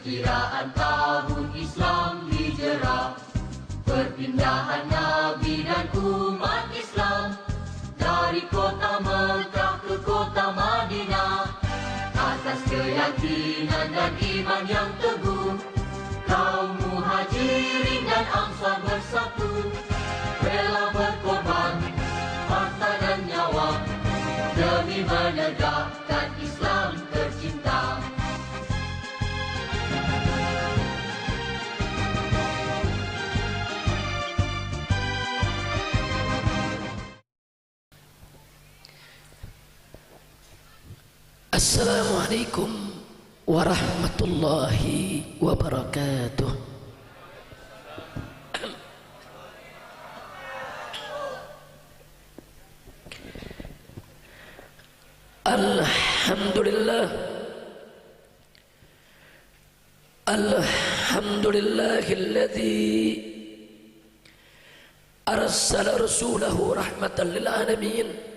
Perkiraan tahun Islam Hijrah, perpindahan Nabi dan umat Islam dari kota Mekah ke kota Madinah. Atas keyakinan dan iman yang teguh, kaum muhajirin dan ansar bersatu, rela berkorban harta dan nyawa demi menegakkan Islam tercinta. Assalamualaikum warahmatullahi wabarakatuh. Alhamdulillah, alhamdulillahilladzi arsala rasulahu rahmatan lil alamin.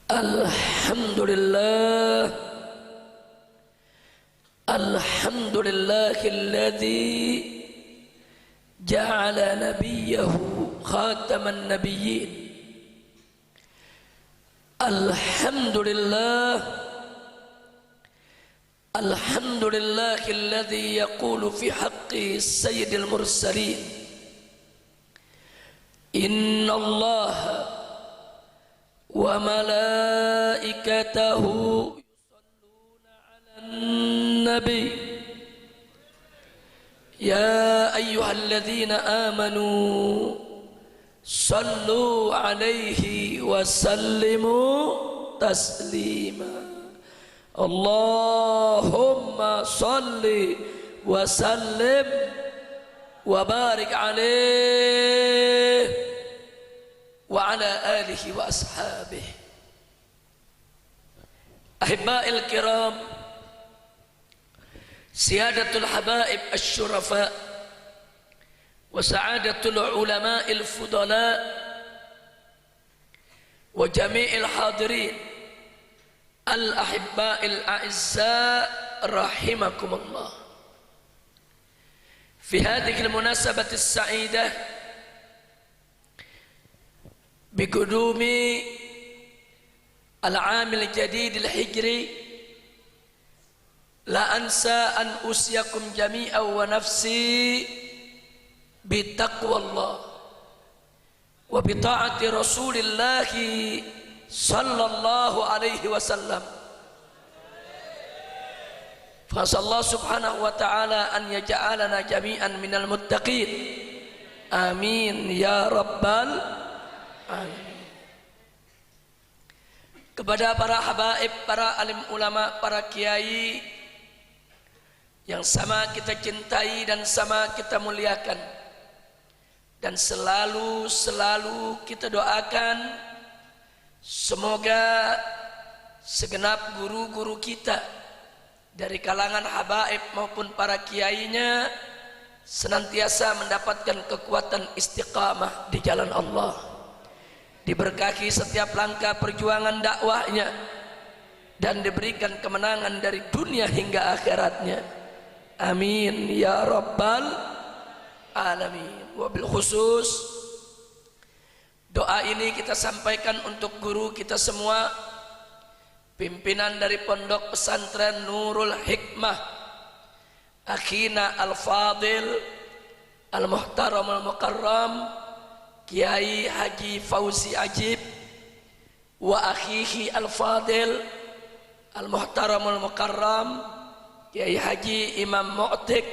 Alhamdulillah, alhamdulillahilladzi ja'ala nabiyahu khataman nabiyyin. Alhamdulillah, alhamdulillahilladzi yaqulu fi haqqi sayyidil mursalin, innallaha wa malaikatahu yusalluna 'alan nabi ya ayyuhalladzina amanu sallu 'alaihi wa sallimu taslima. Allahumma salli wa sallim wa barik 'alaihi wa ala alihi wa ashabihi. Ahibba'il kiram, siyadatul habaib asy-syurafa wa sa'adatul ulama'il fudala wa jami'il hadirin al-ahibba'il a'izza rahimakumullah. Fi hadhihi al-munasabati as-sa'idah بقدوم العام الجديد الهجري، لا أنسى أن أوصيكم جميعا ونفسي بتقوى الله وبطاعة رسول الله صلى الله عليه وسلم. فأسأل الله سبحانه وتعالى أن يجعلنا جميعا من المتقين، آمين يا رب العالمين. Kepada para habaib, para alim ulama, para kiai yang sama kita cintai dan sama kita muliakan, dan selalu kita doakan semoga segenap guru-guru kita dari kalangan habaib maupun para kiainya senantiasa mendapatkan kekuatan istiqamah di jalan Allah, diberkahi setiap langkah perjuangan dakwahnya, dan diberikan kemenangan dari dunia hingga akhiratnya. Amin ya rabbal alamin. Wabil khusus doa ini kita sampaikan untuk guru kita semua, pimpinan dari Pondok Pesantren Nurul Hikmah, akhina al-fadil al-muhtaram al-mukarram Kiai Haji Fauzi Ajib, wa akhihi al-fadil al-muhtaram al-mukarram Kiai Haji Imam Mu'tik,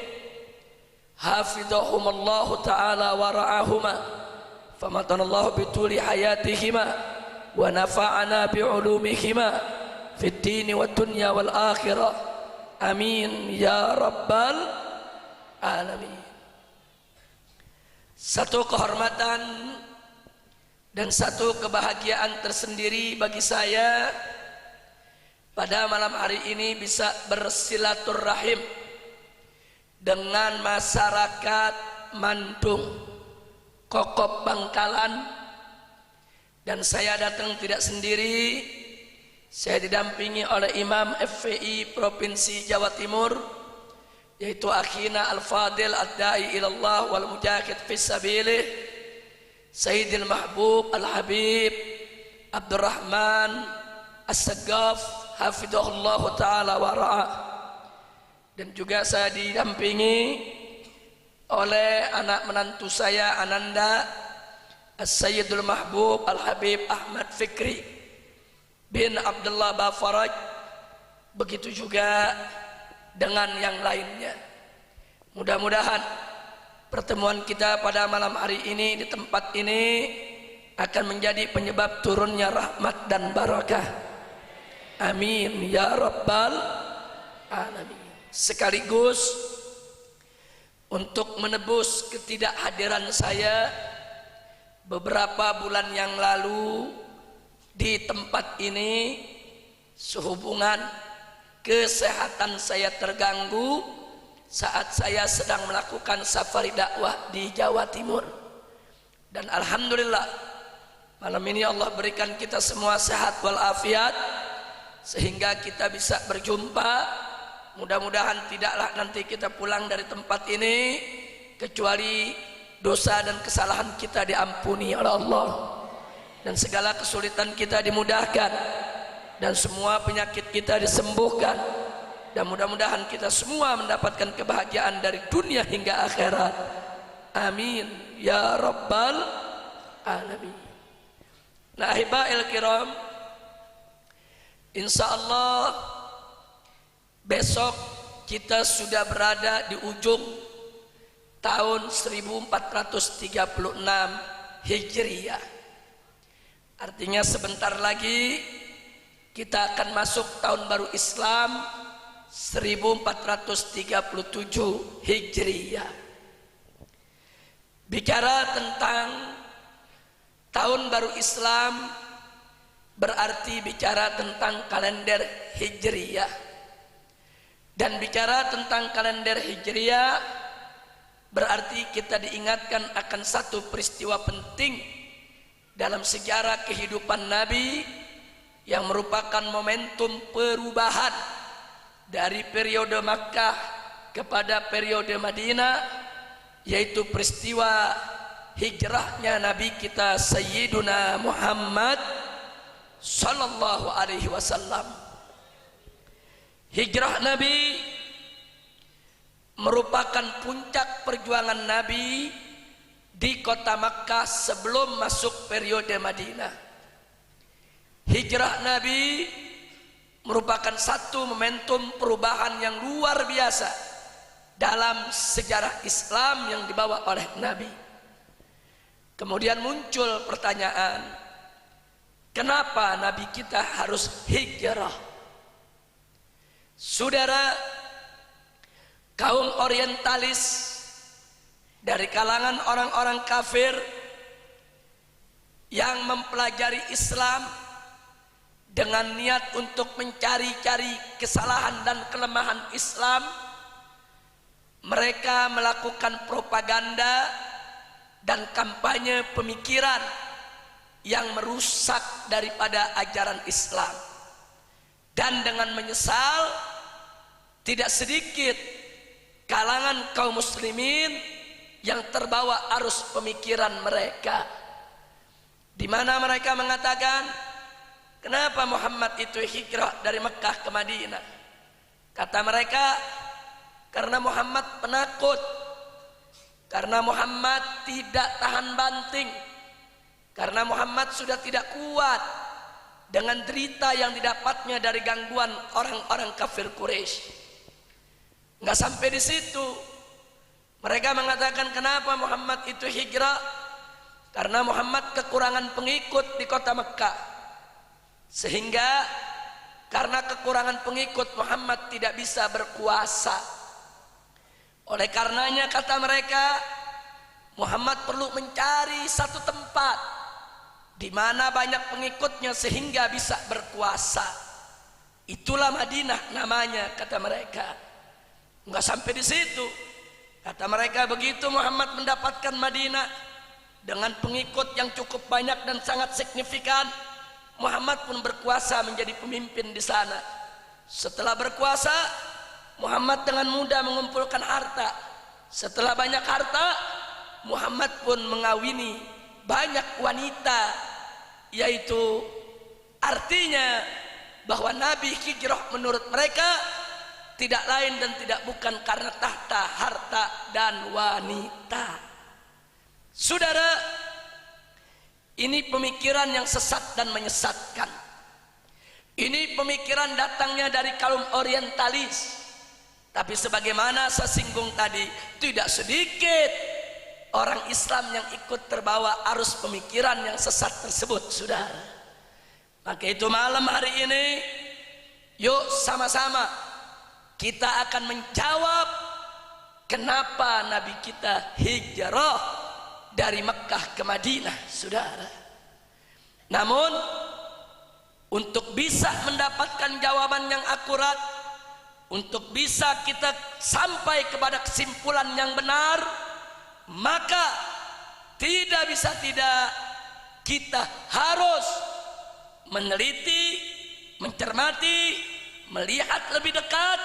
hafidhahumallahu ta'ala wa ra'ahuma, famatanallahu bituli hayatihima wa nafa'ana bi'ulumihima fid dini wa dunya wal akhirah, amin ya rabbal alamin. Satu kehormatan dan satu kebahagiaan tersendiri bagi saya pada malam hari ini bisa bersilaturahim dengan masyarakat Mandung, Kokop Bangkalan, dan saya datang tidak sendiri, Saya didampingi oleh Imam FPI Provinsi Jawa Timur, yaitu akhina Al-Fadil Ad-Da'i ilallah wal Mujahid Fisabilih, Sayyidil Mahbub Al-Habib Abdurrahman As-Sagaf Hafidhahullah Ta'ala wa ra'ah. Dan juga saya didampingi oleh anak menantu saya Ananda As-Sayyidul Mahbub Al-Habib Ahmad Fikri bin Abdullah Bafaraj. Begitu juga dengan yang lainnya. Mudah-mudahan pertemuan kita pada malam hari ini di tempat ini akan menjadi penyebab turunnya rahmat dan barakah. Amin ya rabbal alamin. Sekaligus untuk menebus ketidakhadiran saya beberapa bulan yang lalu di tempat ini sehubungan kesehatan saya terganggu saat saya sedang melakukan safari dakwah di Jawa Timur. Dan alhamdulillah malam ini Allah berikan kita semua sehat walafiat sehingga kita bisa berjumpa. Mudah-mudahan tidaklah nanti kita pulang dari tempat ini kecuali dosa dan kesalahan kita diampuni oleh Allah, dan segala kesulitan kita dimudahkan, dan semua penyakit kita disembuhkan, dan mudah-mudahan kita semua mendapatkan kebahagiaan dari dunia hingga akhirat. Amin ya rabbal alamin. Nah, ahibail kiram, insyaallah besok kita sudah berada di ujung tahun 1436 Hijriah. Artinya sebentar lagi kita akan masuk tahun baru Islam 1437 Hijriah. Bicara tentang tahun baru Islam berarti bicara tentang kalender Hijriah. Dan bicara tentang kalender Hijriah berarti kita diingatkan akan satu peristiwa penting dalam sejarah kehidupan Nabi yang merupakan momentum perubahan dari periode Makkah kepada periode Madinah, yaitu peristiwa hijrahnya Nabi kita Sayyiduna Muhammad sallallahu alaihi wasallam. Hijrah Nabi merupakan puncak perjuangan Nabi di kota Makkah sebelum masuk periode Madinah. Hijrah Nabi merupakan satu momentum perubahan yang luar biasa dalam sejarah Islam yang dibawa oleh Nabi. Kemudian muncul pertanyaan, kenapa Nabi kita harus hijrah? Saudara, kaum orientalis dari kalangan orang-orang kafir yang mempelajari Islam dengan niat untuk mencari-cari kesalahan dan kelemahan Islam, mereka melakukan propaganda dan kampanye pemikiran yang merusak daripada ajaran Islam. Dan dengan menyesal, tidak sedikit kalangan kaum muslimin yang terbawa arus pemikiran mereka, di mana mereka mengatakan, kenapa Muhammad itu hijrah dari Mekah ke Madinah? Kata mereka, karena Muhammad penakut, karena Muhammad tidak tahan banting, karena Muhammad sudah tidak kuat dengan derita yang didapatnya dari gangguan orang-orang kafir Quraisy. Nggak sampai di situ, mereka mengatakan kenapa Muhammad itu hijrah? Karena Muhammad kekurangan pengikut di kota Mekah, sehingga karena kekurangan pengikut Muhammad tidak bisa berkuasa. Oleh karenanya kata mereka, Muhammad perlu mencari satu tempat di mana banyak pengikutnya sehingga bisa berkuasa. Itulah Madinah namanya, kata mereka. Enggak sampai di situ. Kata mereka, begitu Muhammad mendapatkan Madinah dengan pengikut yang cukup banyak dan sangat signifikan, Muhammad pun berkuasa menjadi pemimpin di sana. Setelah berkuasa, Muhammad dengan mudah mengumpulkan harta. Setelah banyak harta, Muhammad pun mengawini banyak wanita, yaitu artinya bahwa Nabi hijrah menurut mereka tidak lain dan tidak bukan karena tahta, harta, dan wanita. Saudara, ini pemikiran yang sesat dan menyesatkan. Ini pemikiran datangnya dari kaum orientalis. Tapi sebagaimana saya singgung tadi, tidak sedikit orang Islam yang ikut terbawa arus pemikiran yang sesat tersebut, saudara. Maka itu malam hari ini, yuk sama-sama kita akan menjawab kenapa Nabi kita hijrah dari Mekkah ke Madinah, saudara. Namun untuk bisa mendapatkan jawaban yang akurat, untuk bisa kita sampai kepada kesimpulan yang benar, maka tidak bisa tidak kita harus meneliti, mencermati, melihat lebih dekat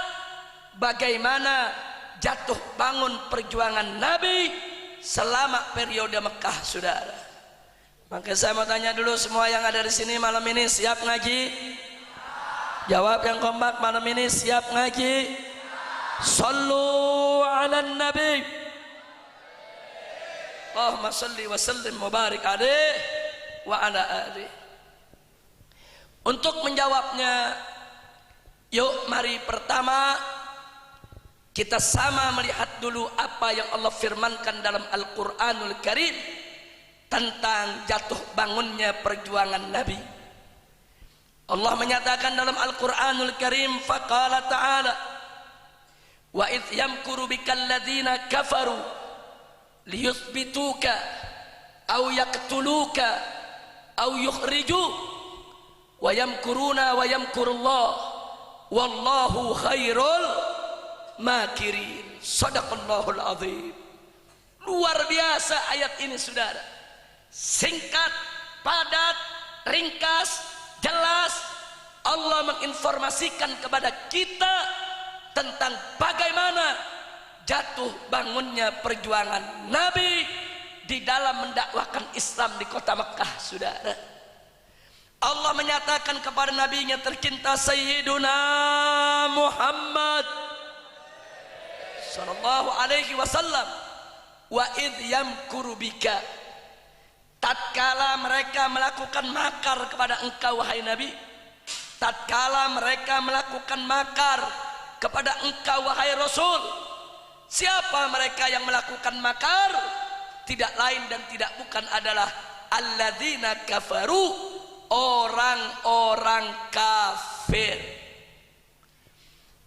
bagaimana jatuh bangun perjuangan Nabi selama periode Mekah, saudara. Maka saya mau tanya dulu semua yang ada di sini malam ini, siap ngaji? Jawab yang kompak, malam ini siap ngaji? Sallu ala nabi. Allahumma salli wa sallim mubarak alaih wa ala alihi. Untuk menjawabnya, yuk mari pertama kita sama melihat dulu apa yang Allah firmankan dalam Al-Quranul Karim tentang jatuh bangunnya perjuangan Nabi. Allah menyatakan dalam Al-Quranul Karim, faqala ta'ala, wa idh yamkuru bikal ladhina kafaru liyuthbituka au yaqtuluka au yukhrijuk wa yamkuruna wa yamkurullah wallahu khairul makirin. Sadaqallahul azim. Luar biasa ayat ini, saudara. Singkat, padat, ringkas, jelas. Allah menginformasikan kepada kita tentang bagaimana jatuh bangunnya perjuangan Nabi di dalam mendakwahkan Islam di kota Mekkah, saudara. Allah menyatakan kepada nabinya tercinta Sayyiduna Muhammad sallallahu alaihi wasallam, wa idh yamkuru bika, tatkala mereka melakukan makar kepada engkau wahai Nabi, tatkala mereka melakukan makar kepada engkau wahai Rasul. Siapa mereka yang melakukan makar? Tidak lain dan tidak bukan adalah alladzina kafaru, orang-orang kafir.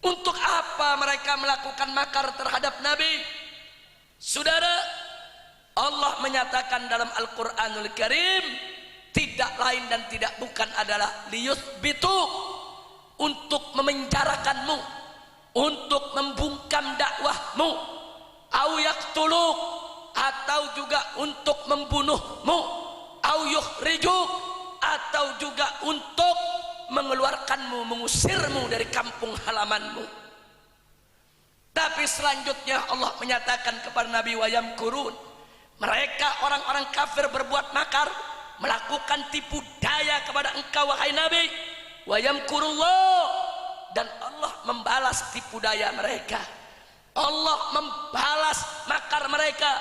Untuk apa mereka melakukan makar terhadap Nabi? Saudara, Allah menyatakan dalam Al-Quranul Karim, tidak lain dan tidak bukan adalah liyuthbitu, untuk memenjarakanmu, untuk membungkam dakwahmu, au yaqtuluk, atau juga untuk membunuhmu, au yukhrijuk, atau juga untuk mengeluarkanmu, mengusirmu dari kampung halamanmu. Tapi selanjutnya Allah menyatakan kepada Nabi, wa yamkurun, mereka orang-orang kafir berbuat makar, melakukan tipu daya kepada engkau wahai Nabi. Wa yamkurullah, dan Allah membalas tipu daya mereka. Allah membalas makar mereka.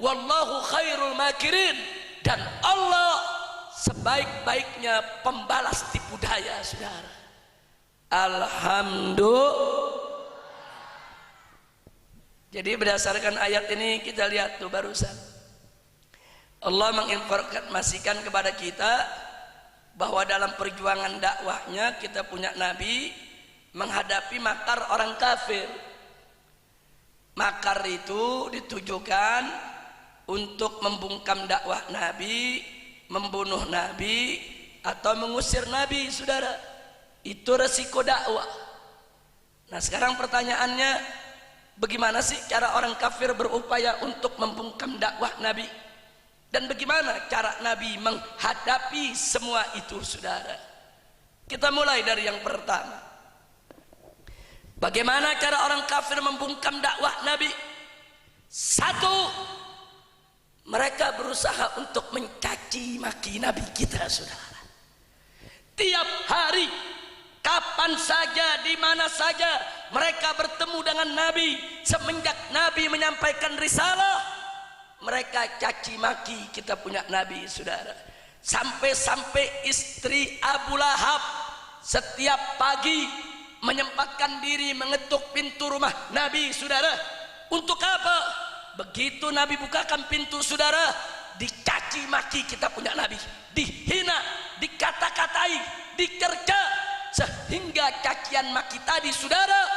Wallahu khairul makirin, dan Allah sebaik-baiknya pembalas tipu daya, saudara. Alhamdulillah. Jadi berdasarkan ayat ini kita lihat tuh barusan, Allah menginformasikan kepada kita bahwa dalam perjuangan dakwahnya kita punya Nabi menghadapi makar orang kafir. Makar itu ditujukan untuk membungkam dakwah Nabi, membunuh Nabi, atau mengusir Nabi, saudara. Itu resiko dakwah. Nah sekarang pertanyaannya, bagaimana sih cara orang kafir berupaya untuk membungkam dakwah Nabi? Dan bagaimana cara Nabi menghadapi semua itu, saudara? Kita mulai dari yang pertama. Bagaimana cara orang kafir membungkam dakwah Nabi? Satu, mereka berusaha untuk mencaci maki Nabi kita, saudara. Tiap hari, kapan saja, di mana saja, mereka bertemu dengan Nabi. Semenjak Nabi menyampaikan risalah, mereka caci maki kita punya Nabi, saudara. Sampai-sampai istri Abu Lahab setiap pagi menyempatkan diri mengetuk pintu rumah Nabi, saudara. Untuk apa? Begitu Nabi bukakan pintu, saudara, dicaci maki kita punya Nabi, dihina, dikata-katai, dicerca, sehingga cacian maki tadi, saudara,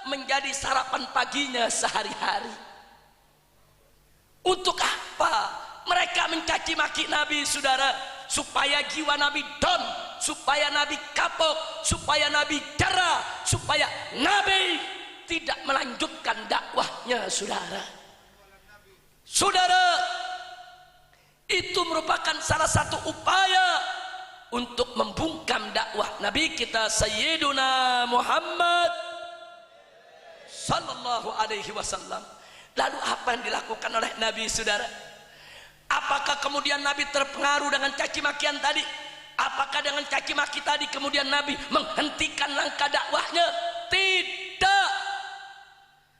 menjadi sarapan paginya sehari-hari. Untuk apa mereka mencaci maki Nabi, saudara? Supaya jiwa Nabi down, supaya Nabi kapok, supaya Nabi jera, supaya Nabi tidak melanjutkan dakwahnya, saudara. Saudara, itu merupakan salah satu upaya untuk membungkam dakwah Nabi kita Sayyiduna Muhammad sallallahu alaihi wasallam. Lalu apa yang dilakukan oleh Nabi, saudara? Apakah kemudian Nabi terpengaruh dengan caci makian tadi? Apakah dengan caci maki tadi kemudian Nabi menghentikan langkah dakwahnya? Tidak.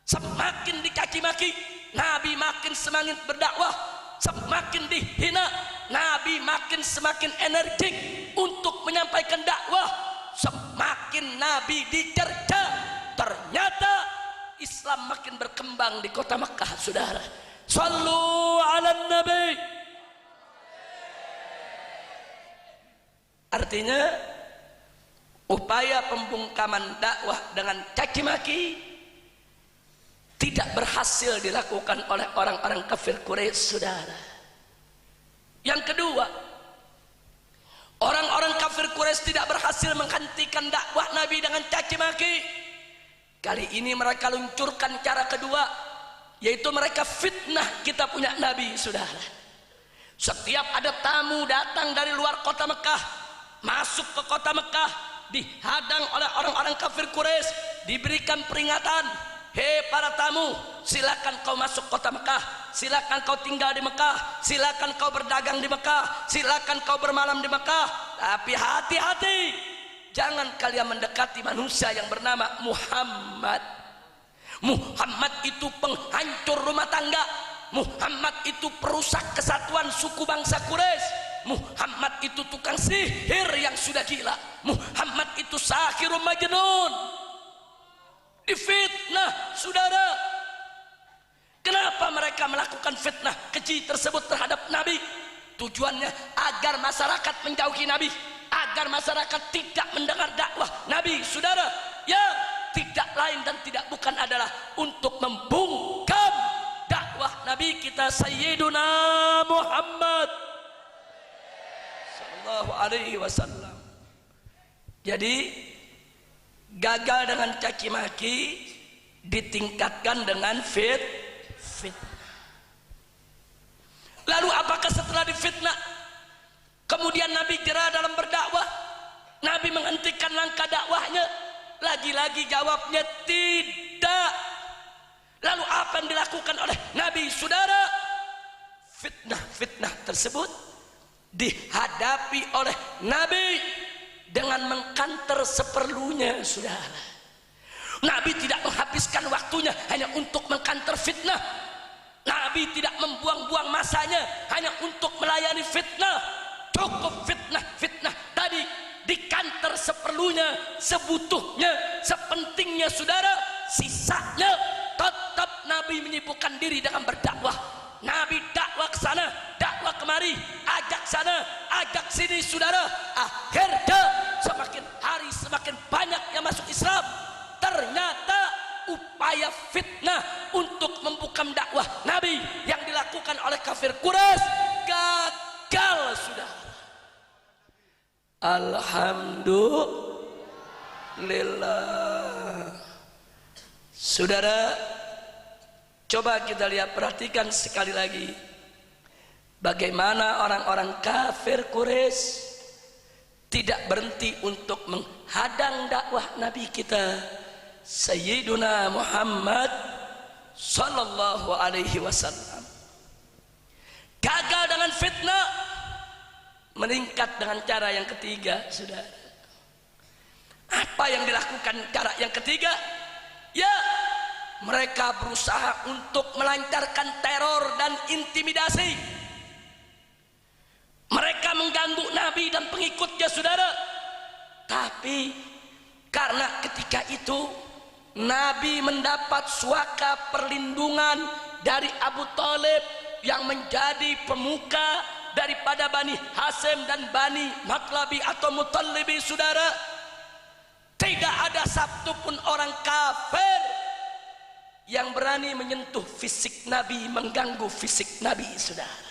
Semakin dicaci maki, Nabi makin semangat berdakwah. Semakin dihina, Nabi semakin energik untuk menyampaikan dakwah. Semakin Nabi dicerca, ternyata Islam makin berkembang di kota Mekah, saudara. Sallu ala Nabi. Artinya, upaya pembungkaman dakwah dengan caci maki tidak berhasil dilakukan oleh orang-orang kafir Quraisy, saudara. Yang kedua, orang-orang kafir Quraisy tidak berhasil menghentikan dakwah Nabi dengan caci maki. Kali ini mereka luncurkan cara kedua, yaitu mereka fitnah kita punya Nabi, saudara. Setiap ada tamu datang dari luar kota Mekah, masuk ke kota Mekah, dihadang oleh orang-orang kafir Quraisy, diberikan peringatan, hei para tamu, silakan kau masuk kota Mekah, silakan kau tinggal di Mekah, silakan kau berdagang di Mekah, silakan kau bermalam di Mekah. Tapi hati-hati, jangan kalian mendekati manusia yang bernama Muhammad. Muhammad itu penghancur rumah tangga. Muhammad itu perusak kesatuan suku bangsa Quraisy. Muhammad itu tukang sihir yang sudah gila. Muhammad itu sahirun majnun. Difitnah, saudara. Kenapa mereka melakukan fitnah keji tersebut terhadap Nabi? Tujuannya agar masyarakat menjauhi Nabi, agar masyarakat tidak mendengar dakwah Nabi, saudara. Ya, tidak lain dan tidak bukan adalah untuk membungkam dakwah Nabi kita Sayyiduna Muhammad sallallahu alaihi wasallam. Jadi gagal dengan caci maki ditingkatkan dengan fitnah. Lalu apakah setelah difitnah kemudian Nabi jera dalam berdakwah? Nabi menghentikan langkah dakwahnya? Lagi-lagi jawabnya tidak. Lalu apa yang dilakukan oleh Nabi, saudara? Fitnah tersebut dihadapi oleh Nabi dengan mengkanter seperlunya, saudara. Nabi tidak menghabiskan waktunya hanya untuk mengkanter fitnah. Nabi tidak membuang-buang masanya hanya untuk melayani fitnah. Cukup fitnah tadi dikanter seperlunya, sebutuhnya, sepentingnya, saudara. Sisanya tetap Nabi menyibukkan diri dengan berdakwah. Nabi dakwah ke sana, dakwah kemari, ajak sana, ajak sini, saudara. Akhirnya semakin hari semakin banyak yang masuk Islam. Ternyata upaya fitnah untuk membungkam dakwah Nabi yang dilakukan oleh kafir Quraisy gagal, saudara. Alhamdulillah. Saudara, coba kita lihat, perhatikan sekali lagi. bagaimana orang-orang kafir Quraisy tidak berhenti untuk menghadang dakwah Nabi kita Sayyiduna Muhammad sallallahu alaihi wasallam. Gagal dengan fitnah, meningkat dengan cara yang ketiga, saudara. Apa yang dilakukan cara yang ketiga? Ya, mereka berusaha untuk melancarkan teror dan intimidasi. Mereka mengganggu Nabi dan pengikutnya, saudara. Tapi karena ketika itu Nabi mendapat suaka perlindungan dari Abu Thalib yang menjadi pemuka daripada Bani Hasyim dan Bani Matlabi atau Muttalibi, saudara. Tidak ada satu pun orang kafir yang berani menyentuh fisik Nabi, mengganggu fisik Nabi, saudara.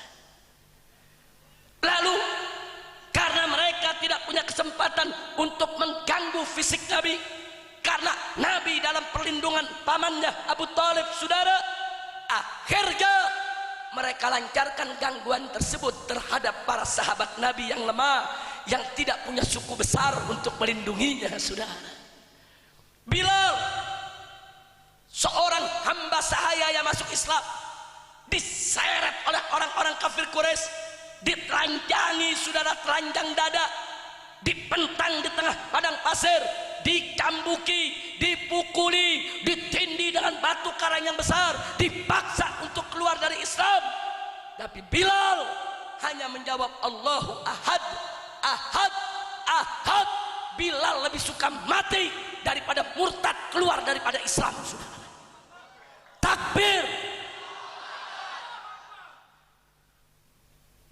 Lalu karena mereka tidak punya kesempatan untuk mengganggu fisik Nabi, karena Nabi dalam perlindungan pamannya Abu Thalib, saudara, akhirnya mereka lancarkan gangguan tersebut terhadap para sahabat Nabi yang lemah, yang tidak punya suku besar untuk melindunginya, saudara. Bilal, seorang hamba sahaya yang masuk Islam, diseret oleh orang-orang kafir Quraisy, ditelanjangi, saudara, telanjang dada, dipentang di tengah padang pasir, dicambuki, dipukuli, ditindih dengan batu karang yang besar, dipaksa untuk keluar dari Islam. Tapi Bilal hanya menjawab Allahu Ahad, Ahad, Ahad. Bilal lebih suka mati daripada murtad keluar daripada Islam, saudara. Takbir.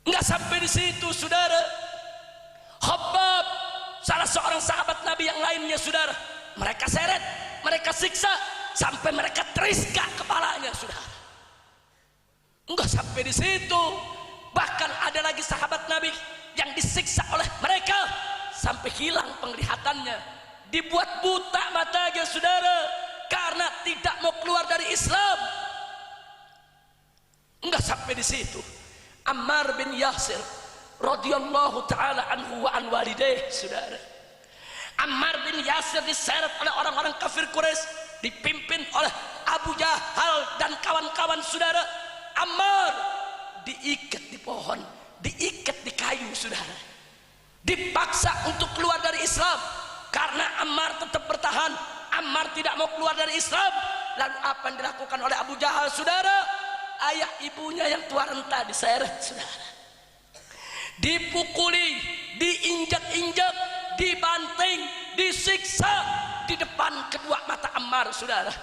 Enggak sampai di situ, saudara. Khabbab, salah seorang sahabat Nabi yang lainnya, saudara, mereka seret, mereka siksa sampai mereka teriska kepalanya, saudara. Enggak sampai di situ, bahkan ada lagi sahabat Nabi yang disiksa oleh mereka sampai hilang penglihatannya, dibuat buta matanya, saudara, karena tidak mau keluar dari Islam. Enggak sampai di situ, Ammar bin Yasir radhiyallahu taala anhu wa an walidayh, saudara. Ammar bin Yasir diseret oleh orang-orang kafir Quraisy, dipimpin oleh Abu Jahal dan kawan-kawan, saudara. Ammar diikat di pohon, diikat di kayu, saudara, dipaksa untuk keluar dari Islam. Karena Ammar tetap bertahan, Ammar tidak mau keluar dari Islam. Lalu apa yang dilakukan oleh Abu Jahal, saudara? Ayah ibunya yang tua renta diseret, saudara, dipukuli, diinjak-injak, dibanting, disiksa di depan kedua mata Ammar, saudara.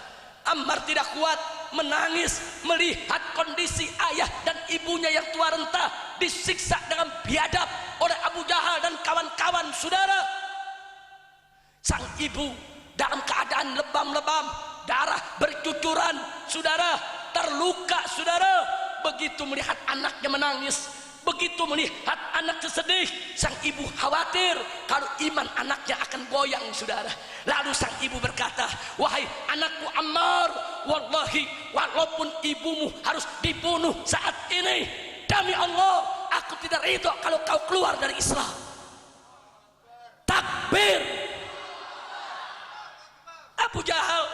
Ammar tidak kuat, menangis melihat kondisi ayah dan ibunya yang tua renta disiksa dengan biadab oleh Abu Jahal dan kawan-kawan, saudara. Sang ibu dalam keadaan lebam-lebam, darah bercucuran, saudara, terluka, saudara. Begitu melihat anaknya menangis, begitu melihat anaknya sedih, sang ibu khawatir kalau iman anaknya akan goyang, saudara. Lalu sang ibu berkata, wahai anakku Ammar, wallahi walaupun ibumu harus dibunuh saat ini, demi Allah aku tidak ridho kalau kau keluar dari Islam. Takbir. Abu Jahal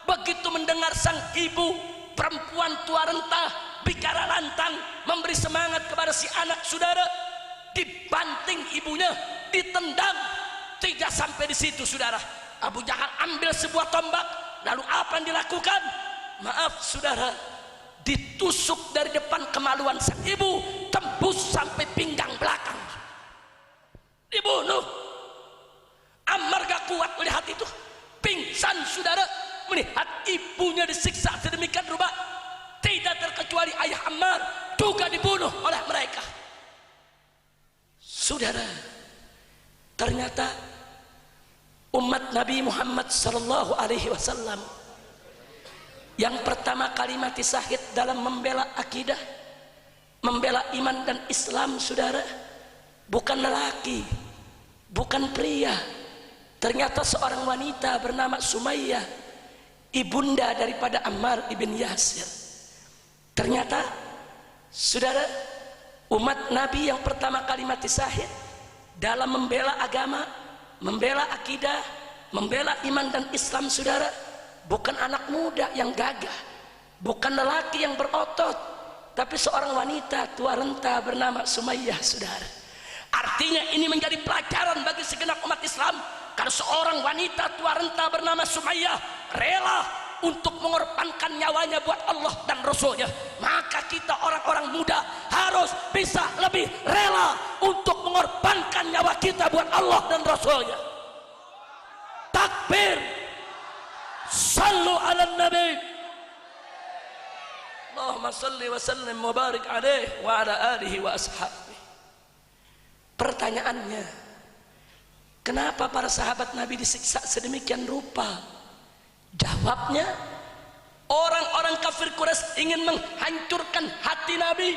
begitu mendengar sang ibu perempuan tua renta bicara lantang memberi semangat kepada si anak, saudara, dibanting ibunya, ditendang. Tidak sampai di situ, saudara, Abu Jahal ambil sebuah tombak. Lalu apa yang dilakukan? Maaf, saudara, ditusuk dari depan kemaluan sang ibu, tembus sampai pinggang belakang, dibunuh. Ammar gak kuat melihat itu, pingsan, saudara, melihat ibunya disiksa sedemikian rupa. Tidak terkecuali ayah Ammar juga dibunuh oleh mereka, saudara. Ternyata umat Nabi Muhammad sallallahu alaihi wasallam yang pertama kali mati syahid dalam membela akidah, membela iman dan Islam, saudara, bukan lelaki, bukan pria. Ternyata seorang wanita bernama Sumayyah, ibunda daripada Ammar ibn Yasir. Ternyata, saudara, Umat Nabi yang pertama kali mati syahid dalam membela agama, membela akidah, membela iman dan Islam, saudara, bukan anak muda yang gagah, bukan lelaki yang berotot, tapi seorang wanita tua renta bernama Sumayyah, saudara. Artinya ini menjadi pelajaran bagi segenap umat Islam. Kalau seorang wanita tua renta bernama Sumayyah rela untuk mengorbankan nyawanya buat Allah dan Rasulnya, maka kita orang-orang muda harus bisa lebih rela untuk mengorbankan nyawa kita buat Allah dan Rasulnya. Takbir, sallu ala nabi, Allahumma salli wa sallim wa barik alaihi wa ala alihi wa ashabihi. Pertanyaannya, kenapa para sahabat Nabi disiksa sedemikian rupa? Jawabnya, orang-orang kafir Quraisy ingin menghancurkan hati Nabi,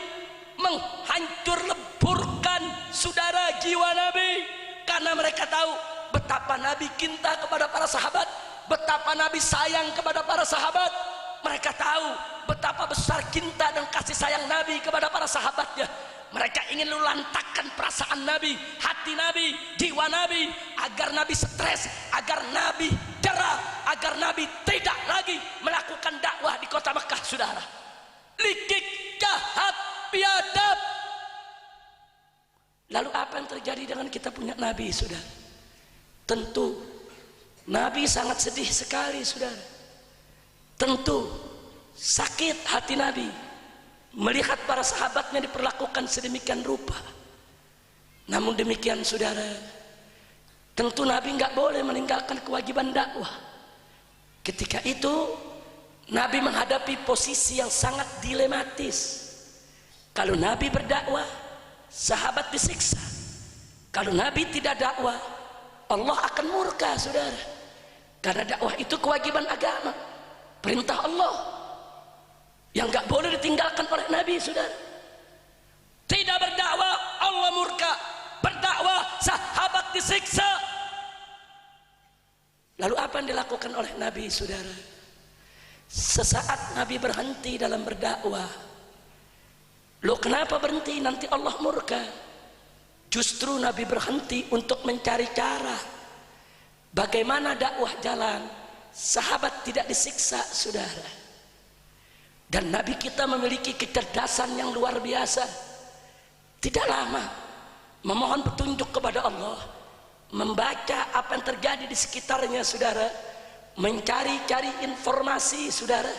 menghancur leburkan saudara jiwa Nabi, karena mereka tahu betapa Nabi cinta kepada para sahabat, betapa Nabi sayang kepada para sahabat. Mereka tahu betapa besar cinta dan kasih sayang Nabi kepada para sahabatnya. Mereka ingin lulantakkan perasaan Nabi, hati Nabi, jiwa Nabi, agar Nabi stres, agar Nabi jerah, agar Nabi tidak lagi melakukan dakwah di kota Mekah, saudara. Likik, jahat, biadab. Lalu apa yang terjadi dengan kita punya Nabi, saudara? Tentu Nabi sangat sedih sekali, saudara. Tentu sakit hati Nabi melihat para sahabatnya diperlakukan sedemikian rupa. Namun demikian, saudara, tentu Nabi nggak boleh meninggalkan kewajiban dakwah. Ketika itu Nabi menghadapi posisi yang sangat dilematis. Kalau Nabi berdakwah, sahabat disiksa. Kalau Nabi tidak dakwah, Allah akan murka, saudara. Karena dakwah itu kewajiban agama, perintah Allah yang gak boleh ditinggalkan oleh Nabi, saudara. Tidak berdakwah, Allah murka. Berdakwah, sahabat disiksa. Lalu apa yang dilakukan oleh Nabi, saudara? Sesaat Nabi berhenti dalam berdakwah. Loh, kenapa berhenti? Nanti Allah murka. Justru Nabi berhenti untuk mencari cara bagaimana dakwah jalan, sahabat tidak disiksa, saudara. Dan Nabi kita memiliki kecerdasan yang luar biasa. Tidak lama memohon petunjuk kepada Allah, membaca apa yang terjadi di sekitarnya, saudara, mencari-cari informasi, saudara.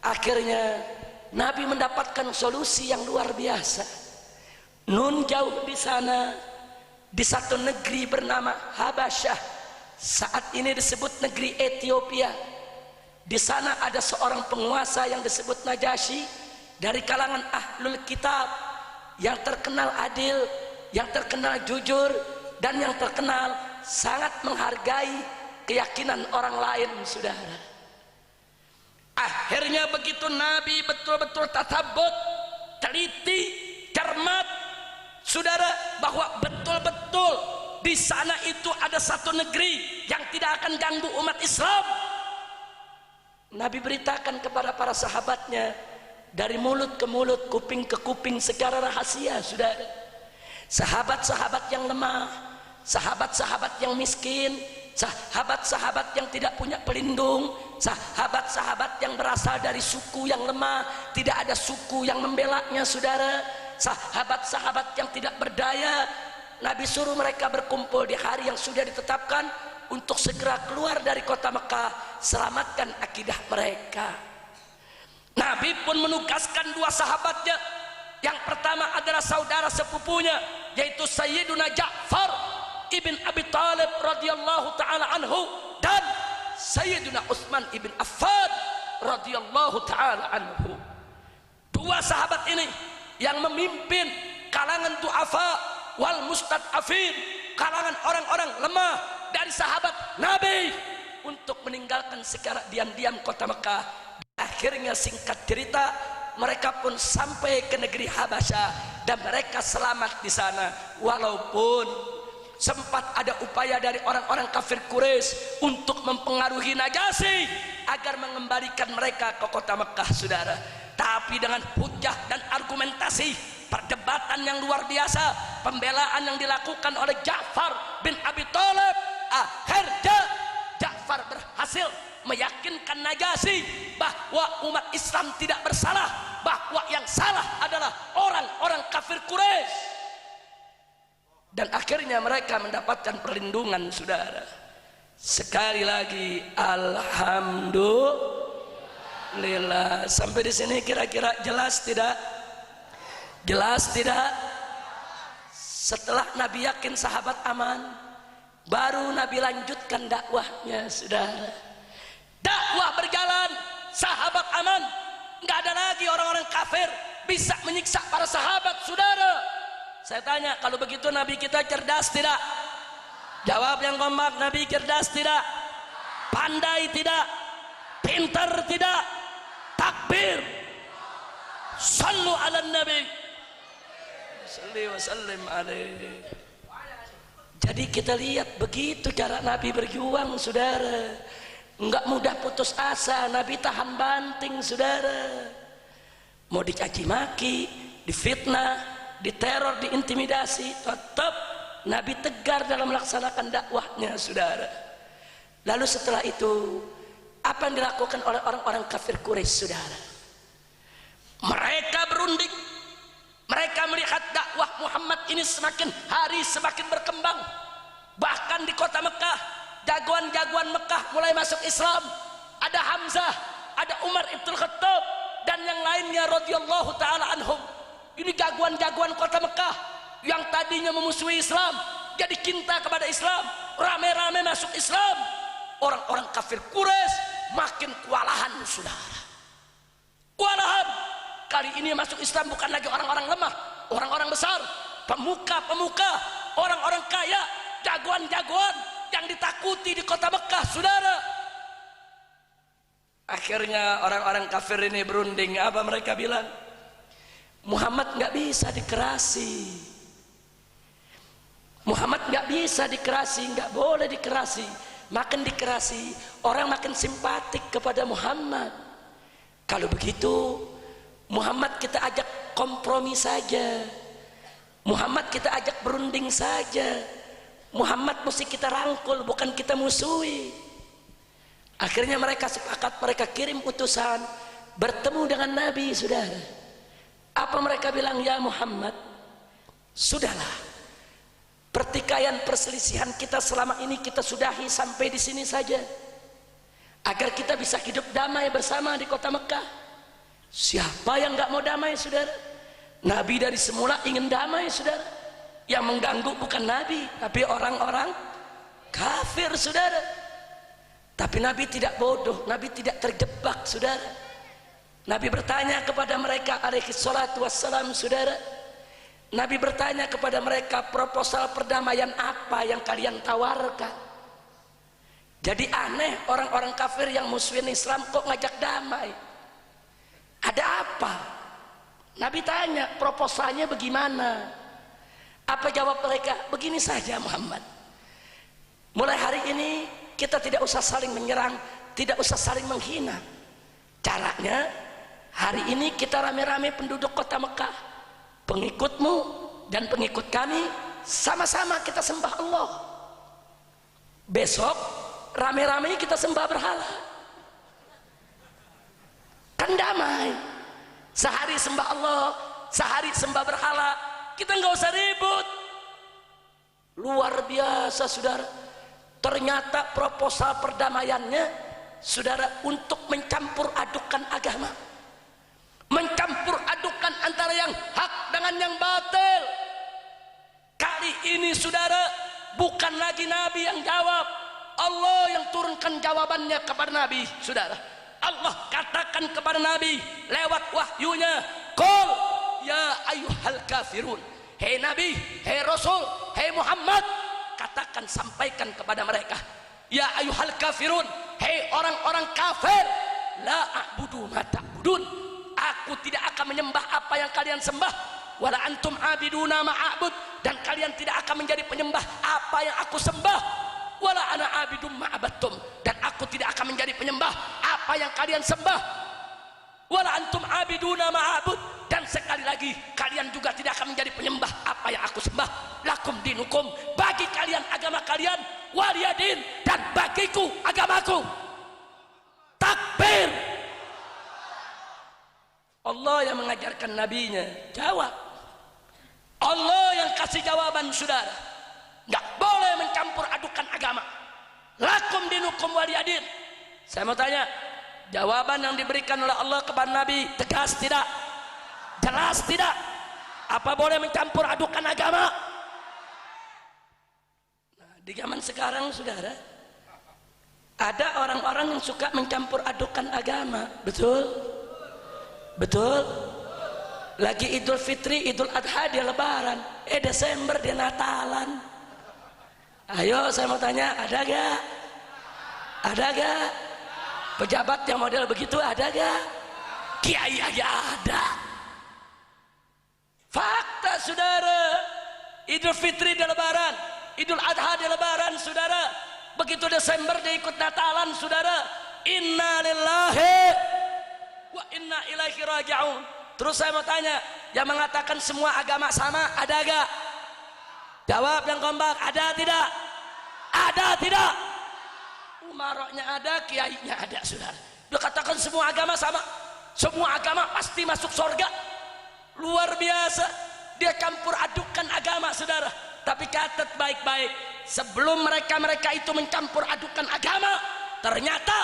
Akhirnya Nabi mendapatkan solusi yang luar biasa. Nun jauh di sana, di satu negeri bernama Habasyah, saat ini disebut negeri Ethiopia. Di sana ada seorang penguasa yang disebut Najasyi, dari kalangan ahlul kitab, yang terkenal adil, yang terkenal jujur, dan yang terkenal sangat menghargai keyakinan orang lain, saudara. Akhirnya begitu Nabi betul-betul tatabut, teliti, cermat, saudara, bahwa betul-betul di sana itu ada satu negeri yang tidak akan ganggu umat Islam. Nabi beritakan kepada para sahabatnya dari mulut ke mulut, kuping ke kuping, secara rahasia, saudara. Sahabat-sahabat yang lemah, sahabat-sahabat yang miskin, sahabat-sahabat yang tidak punya pelindung, sahabat-sahabat yang berasal dari suku yang lemah, tidak ada suku yang membelanya, saudara. Sahabat-sahabat yang tidak berdaya, Nabi suruh mereka berkumpul di hari yang sudah ditetapkan untuk segera keluar dari kota Mekah, selamatkan akidah mereka. Nabi pun menugaskan dua sahabatnya. Yang pertama adalah saudara sepupunya, yaitu Sayyiduna Ja'far ibn Abi Talib radhiyallahu taala anhu, dan Sayyiduna Utsman ibn Affan radhiyallahu taala anhu. Dua sahabat ini yang memimpin kalangan du'afa wal mustad'afin, kalangan orang-orang lemah dari sahabat Nabi, untuk meninggalkan secara diam-diam kota Mekah. Akhirnya singkat cerita, mereka pun sampai ke negeri Habasyah dan mereka selamat di sana. Walaupun sempat ada upaya dari orang-orang kafir Quraisy untuk mempengaruhi Najasyi agar mengembalikan mereka ke kota Mekah, saudara. Tapi dengan hujah dan argumentasi perdebatan yang luar biasa, pembelaan yang dilakukan oleh Ja'far bin Abi Thalib. Akhirnya Ja'far berhasil meyakinkan Najasyi bahwa umat Islam tidak bersalah, bahwa yang salah adalah orang-orang kafir Quraisy. Dan akhirnya mereka mendapatkan perlindungan, saudara. Sekali lagi alhamdulillah. Sampai di sini kira-kira jelas tidak? Jelas tidak? Setelah Nabi yakin sahabat aman, baru Nabi lanjutkan dakwahnya, saudara. Dakwah berjalan, sahabat aman, nggak ada lagi orang-orang kafir bisa menyiksa para sahabat, saudara. Saya tanya, kalau begitu Nabi kita cerdas tidak? Jawab yang kompak, Nabi cerdas tidak? Pandai tidak? Pintar tidak? Takbir. Sallu ala Nabi. Salli wa sallim alaihi. Jadi kita lihat begitu cara Nabi berjuang, saudara. Enggak mudah putus asa, Nabi tahan banting, saudara. Mau dicaci maki, difitnah, diteror, diintimidasi, tetap Nabi tegar dalam melaksanakan dakwahnya, saudara. Lalu setelah itu, apa yang dilakukan oleh orang-orang kafir Quraisy, saudara? Mereka berunding, mereka melihat dakwah Muhammad ini semakin hari semakin berkembang. Bahkan di kota Mekah, jagoan-jagoan Mekah mulai masuk Islam. Ada Hamzah, ada Umar ibn Khattab, dan yang lainnya radhiyallahu ta'ala anhum. Ini jagoan-jagoan kota Mekah yang tadinya memusuhi Islam jadi cinta kepada Islam, rame-rame masuk Islam. Orang-orang kafir Quraisy makin kewalahan, saudara. Kewalahan. Kali ini masuk Islam bukan lagi orang-orang lemah, orang-orang besar, pemuka-pemuka, orang-orang kaya, jagoan-jagoan yang ditakuti di kota Mekah, saudara. Akhirnya orang-orang kafir ini berunding. Apa mereka bilang? Muhammad nggak bisa dikerasi. Muhammad nggak bisa dikerasi, nggak boleh dikerasi. Makin dikerasi, orang makin simpatik kepada Muhammad. Kalau begitu, Muhammad kita ajak kompromi saja. Muhammad kita ajak berunding saja. Muhammad mesti kita rangkul, bukan kita musuhi. Akhirnya mereka sepakat, mereka kirim utusan bertemu dengan Nabi, saudara. Apa mereka bilang? Ya Muhammad, sudahlah, pertikaian perselisihan kita selama ini kita sudahi sampai di sini saja, agar kita bisa hidup damai bersama di kota Mekah. Siapa yang nggak mau damai, saudara? Nabi dari semula ingin damai, saudara. Yang mengganggu bukan Nabi, tapi orang-orang kafir, saudara. Tapi Nabi tidak bodoh, Nabi tidak terjebak, saudara. Nabi bertanya kepada mereka alaihi salatu wassalam, saudara. Nabi bertanya kepada mereka, proposal perdamaian apa yang kalian tawarkan? Jadi aneh, orang-orang kafir yang musuhin Islam kok ngajak damai. Ada apa? Nabi tanya, proposalnya bagaimana? Apa jawab mereka? Begini saja Muhammad, mulai hari ini kita tidak usah saling menyerang, tidak usah saling menghina. Caranya, hari ini kita rame-rame penduduk kota Mekah, pengikutmu dan pengikut kami, sama-sama kita sembah Allah. Besok rame-rame kita sembah berhala, kan damai. Sehari sembah Allah, sehari sembah berhala, kita nggak usah ribut. Luar biasa, saudara. Ternyata proposal perdamaiannya, saudara, untuk mencampur adukan agama, mencampur adukan antara yang hak dengan yang batil. Kali ini, saudara, bukan lagi Nabi yang jawab, Allah yang turunkan jawabannya kepada Nabi, saudara. Allah katakan kepada Nabi lewat wahyunya, qul ya ayyuhal kafirun. Hei Nabi, hei Rasul, hei Muhammad, katakan, sampaikan kepada mereka, ya ayyuhal kafirun, hei orang-orang kafir, la a'budu ma ta'budun, aku tidak akan menyembah apa yang kalian sembah, wala antum abiduna ma a'bud, dan kalian tidak akan menjadi penyembah apa yang aku sembah, wala ana abidum ma abattum, dan aku tidak akan menjadi penyembah apa yang kalian sembah, wala antum abiduna ma a'bud, dan sekali lagi kalian juga tidak akan menjadi penyembah apa yang aku sembah. Lakum dinukum, bagi kalian agama kalian, waliyadin, dan bagiku agamaku. Takbir. Allah yang mengajarkan nabinya jawab. Allah yang kasih jawaban, saudara. Nggak boleh mencampur adukan agama. Lakum dinukum waliyadin. Saya mau tanya, jawaban yang diberikan oleh Allah kepada Nabi tegas tidak? Jelas tidak? Apa boleh mencampur adukan agama? Nah, di zaman sekarang, saudara, ada orang-orang yang suka mencampur adukan agama. Betul? Betul? Lagi Idul Fitri, Idul Adha dia lebaran, Desember dia Natalan. Ayo saya mau tanya, ada gak? Ada gak? Pejabat yang model begitu ada gak? Kiai aja ada. Fakta, saudara. Idul Fitri dia lebaran, Idul Adha dia lebaran, saudara. Begitu Desember dia ikut Natalan, saudara. Inna lillahi wa inna ilaihi raji'un. Terus saya mau tanya, yang mengatakan semua agama sama ada gak? Jawab yang kompak, ada tidak? Ada tidak? Umaroknya ada, kiainya ada, saudara. Dia katakan semua agama sama, semua agama pasti masuk surga. Luar biasa, dia campur adukan agama, saudara. Tapi catat baik-baik, sebelum mereka itu mencampur adukan agama, ternyata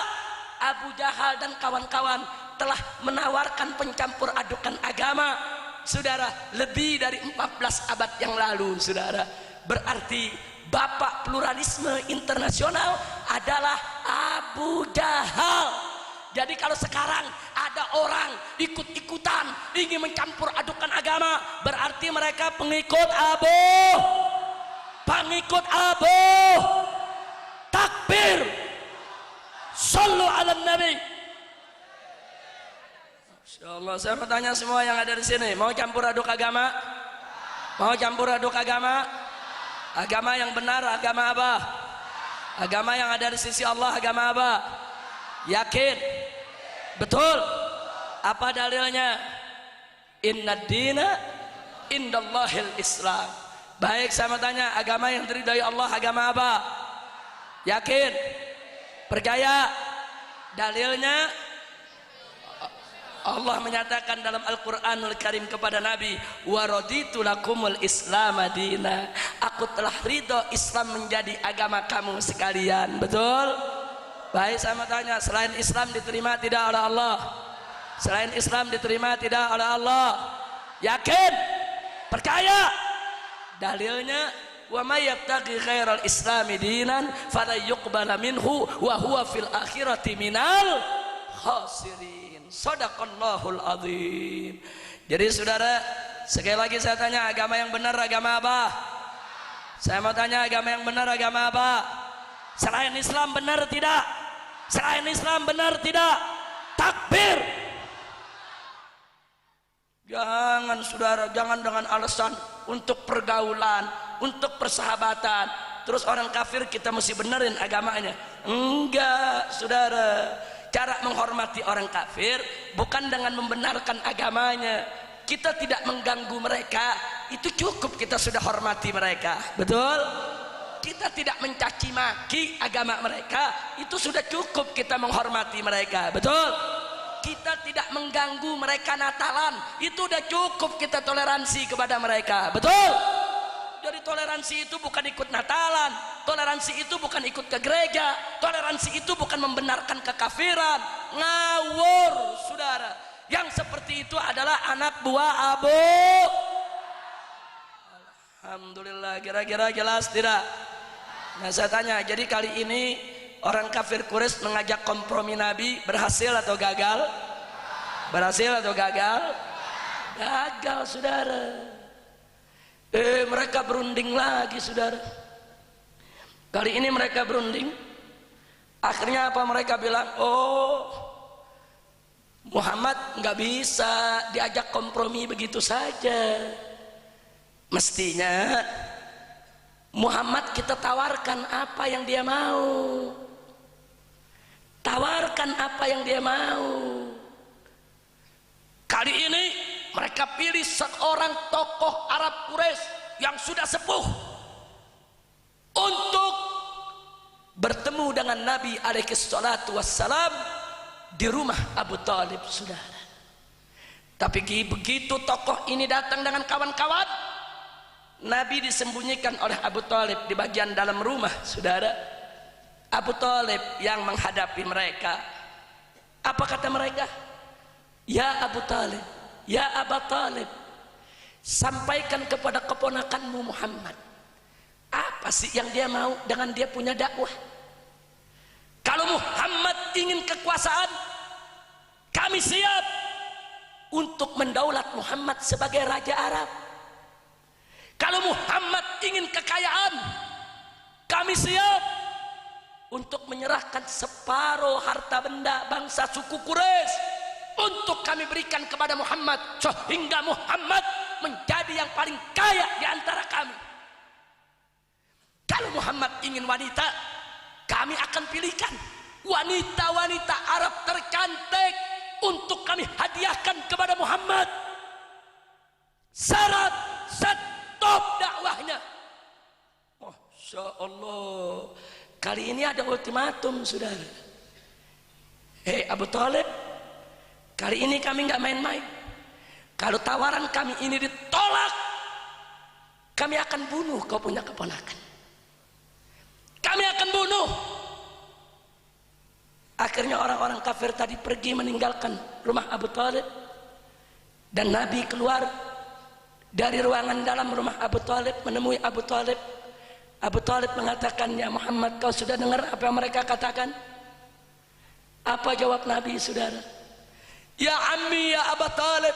Abu Jahal dan kawan-kawan telah menawarkan pencampur adukan agama, saudara, lebih dari 14 abad yang lalu, saudara. Berarti bapak pluralisme internasional adalah Abu Jahal. Jadi kalau sekarang ada orang ikut-ikutan ingin mencampur adukan agama, berarti mereka pengikut Abu. Takbir. Sallu ala Nabi. Insyaallah, saya bertanya semua yang ada di sini, mau campur aduk agama? Mau campur aduk agama? Agama yang benar agama apa? Agama yang ada di sisi Allah agama apa? Yakin? Betul? Apa dalilnya? Inna dina indallahil Islam. Baik, saya mau tanya, agama yang diridhai Allah agama apa? Yakin? Percaya? Dalilnya? Allah menyatakan dalam Al-Quranul Karim kepada Nabi, wa raditu lakumul Islam madina. Aku telah ridho Islam menjadi agama kamu sekalian. Betul? Baik, saya mau tanya, selain Islam diterima tidak oleh Allah? Selain Islam diterima tidak oleh Allah? Yakin? Percaya? Dalilnya, wa may yabtaghi khairal islami dinan fala yuqbala minhu wa huwa fil akhirati minal khasirin. Shadaqallahul azim. Jadi saudara, sekali lagi saya tanya, agama yang benar agama apa? Saya mau tanya, agama yang benar agama apa? Selain Islam benar tidak? Selain Islam benar tidak? Takbir. Jangan, saudara, jangan dengan alasan untuk pergaulan, untuk persahabatan, terus orang kafir kita mesti benerin agamanya. Enggak, saudara. Cara menghormati orang kafir bukan dengan membenarkan agamanya. Kita tidak mengganggu mereka, itu cukup kita sudah hormati mereka. Betul? Kita tidak mencaci maki agama mereka, itu sudah cukup kita menghormati mereka. Betul? Kita tidak mengganggu mereka Natalan, itu sudah cukup kita toleransi kepada mereka. Betul? Jadi toleransi itu bukan ikut Natalan, toleransi itu bukan ikut ke gereja, toleransi itu bukan membenarkan kekafiran. Ngawur, saudara. Yang seperti itu adalah anak buah Abu. Alhamdulillah, kira-kira jelas tidak? Nah, saya tanya, jadi kali ini orang kafir Quraisy mengajak kompromi Nabi, berhasil atau gagal? Berhasil atau gagal? Gagal, saudara. Mereka berunding lagi, saudara. Kali ini mereka berunding. Akhirnya apa mereka bilang? Oh, Muhammad nggak bisa diajak kompromi begitu saja. Mestinya Muhammad kita tawarkan apa yang dia mau. Tawarkan apa yang dia mau. Kali ini mereka memilih seorang tokoh Arab Quraisy yang sudah sepuh untuk bertemu dengan Nabi alaihi salatu wassalam di rumah Abu Talib, saudara. Tapi begitu tokoh ini datang dengan kawan-kawan, Nabi disembunyikan oleh Abu Talib di bagian dalam rumah, saudara. Abu Talib yang menghadapi mereka. Apa kata mereka? Ya Abu Talib, ya Abu Talib, sampaikan kepada keponakanmu Muhammad, apa sih yang dia mau dengan dia punya dakwah? Kalau Muhammad ingin kekuasaan, kami siap untuk mendaulat Muhammad sebagai raja Arab. Kalau Muhammad ingin kekayaan, kami siap untuk menyerahkan separuh harta benda bangsa suku Quraisy untuk kami berikan kepada Muhammad, sehingga Muhammad menjadi yang paling kaya di antara kami. Kalau Muhammad ingin wanita, kami akan pilihkan wanita-wanita Arab tercantik untuk kami hadiahkan kepada Muhammad. Syarat stop dakwahnya. Masya Allah, kali ini ada ultimatum, saudara. Hei Abu Talib, kali ini kami nggak main-main. Kalau tawaran kami ini ditolak, kami akan bunuh kau punya keponakan. Kami akan bunuh. Akhirnya orang-orang kafir tadi pergi meninggalkan rumah Abu Talib, dan Nabi keluar dari ruangan dalam rumah Abu Talib menemui Abu Talib. Abu Talib mengatakan, ya Muhammad, kau sudah dengar apa yang mereka katakan? Apa jawab Nabi, saudara? Ya ammi ya Abu Talib,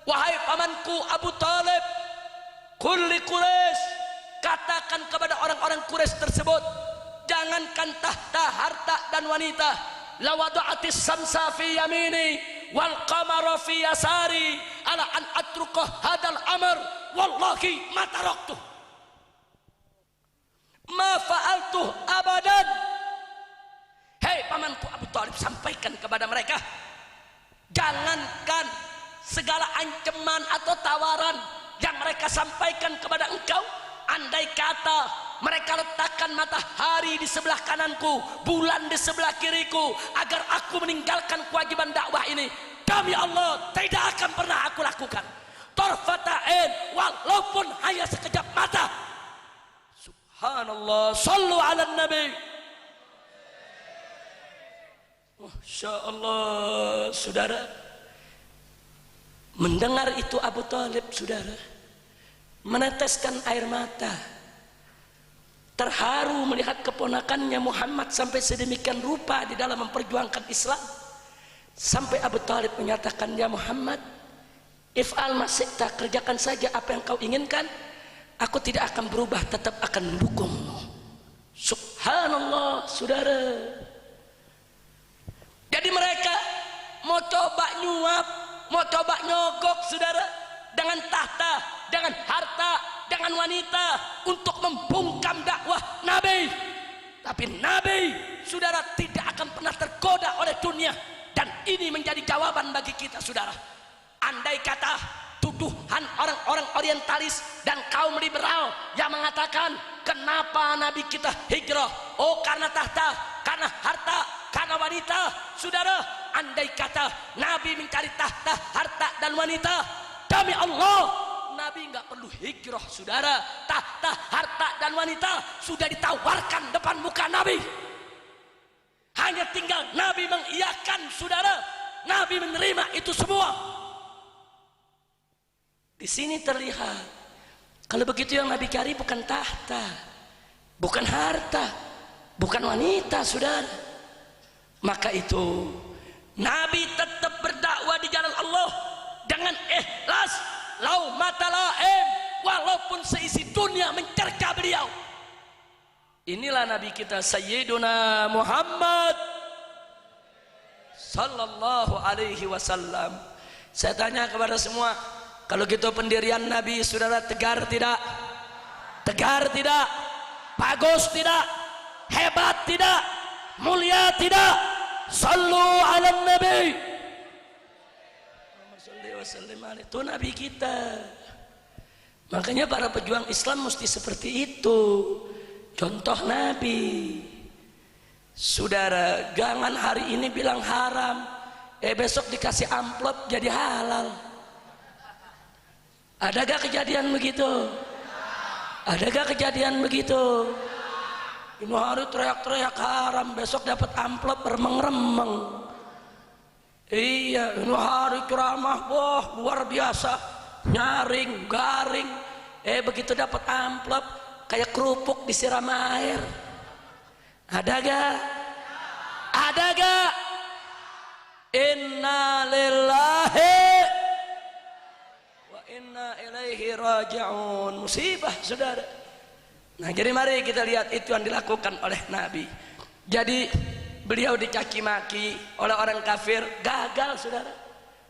wahai pamanku Abu Talib, kulli Quraisy, katakan kepada orang-orang Quraisy tersebut, jangankan tahta, harta dan wanita, la wada'atis samsa fi yamini wal qamara fi yasari ala an atruqa hadal amr wallahi ma taraktu ma fa'altu abadan. Hei pamanku Abu Talib, sampaikan kepada mereka, jangankan segala ancaman atau tawaran yang mereka sampaikan kepada engkau, andai kata mereka letakkan matahari di sebelah kananku, bulan di sebelah kiriku, agar aku meninggalkan kewajiban dakwah ini, demi Allah tidak akan pernah aku lakukan. Tarfata'in, walaupun hanya sekejap mata. Subhanallah, sallu ala nabi. Masya Allah, saudara. Mendengar itu Abu Talib, saudara, meneteskan air mata, terharu melihat keponakannya Muhammad sampai sedemikian rupa di dalam memperjuangkan Islam. Sampai Abu Talib menyatakan, ya Muhammad, if'al ma syi'ta, kerjakan saja apa yang kau inginkan, aku tidak akan berubah, tetap akan mendukungmu. Subhanallah, saudara. Jadi mereka mau coba nyuap, mau coba nyogok, saudara, dengan tahta, dengan harta, dengan wanita, untuk membungkam dakwah Nabi. Tapi Nabi, saudara, tidak akan pernah tergoda oleh dunia. Dan ini menjadi jawaban bagi kita, saudara. Andai kata tuduhan orang-orang orientalis dan kaum liberal yang mengatakan, kenapa Nabi kita hijrah? Oh, karena tahta, karena harta, karena wanita. Saudara, andai kata Nabi mencari tahta, harta dan wanita, demi Allah Nabi nggak perlu hijrah, saudara. Tahta, harta dan wanita sudah ditawarkan depan muka Nabi. Hanya tinggal Nabi mengiyakan, saudara. Nabi menerima itu semua. Di sini terlihat, kalau begitu yang Nabi cari bukan tahta, bukan harta, bukan wanita, saudara. Maka itu Nabi tetap berdakwah di jalan Allah dengan ikhlas, lau matalaim, walaupun seisi dunia mencerca beliau. Inilah Nabi kita Sayyiduna Muhammad sallallahu alaihi wasallam. Saya tanya kepada semua, kalau gitu pendirian Nabi, saudara, tegar tidak? Tegar tidak? Bagus tidak? Hebat tidak? Mulia tidak? Sallu ala Nabi. wasallim itu Nabi kita. Makanya para pejuang Islam mesti seperti itu. Contoh Nabi. Saudara, jangan hari ini bilang haram, besok dikasih amplop jadi halal. Adakah kejadian begitu? Adakah kejadian begitu? Ini hari teriak-teriak haram, besok dapat amplop remeng-remeng. Iya, ini hari ceramah, wah luar biasa, nyaring, garing. Begitu dapat amplop, kayak kerupuk disiram air. Ada gak? Ada gak? Inna lillahi wa inna ilaihi raji'un. Musibah, saudara. Nah, jadi mari kita lihat itu yang dilakukan oleh Nabi. Jadi beliau dicaci maki oleh orang kafir, gagal, saudara.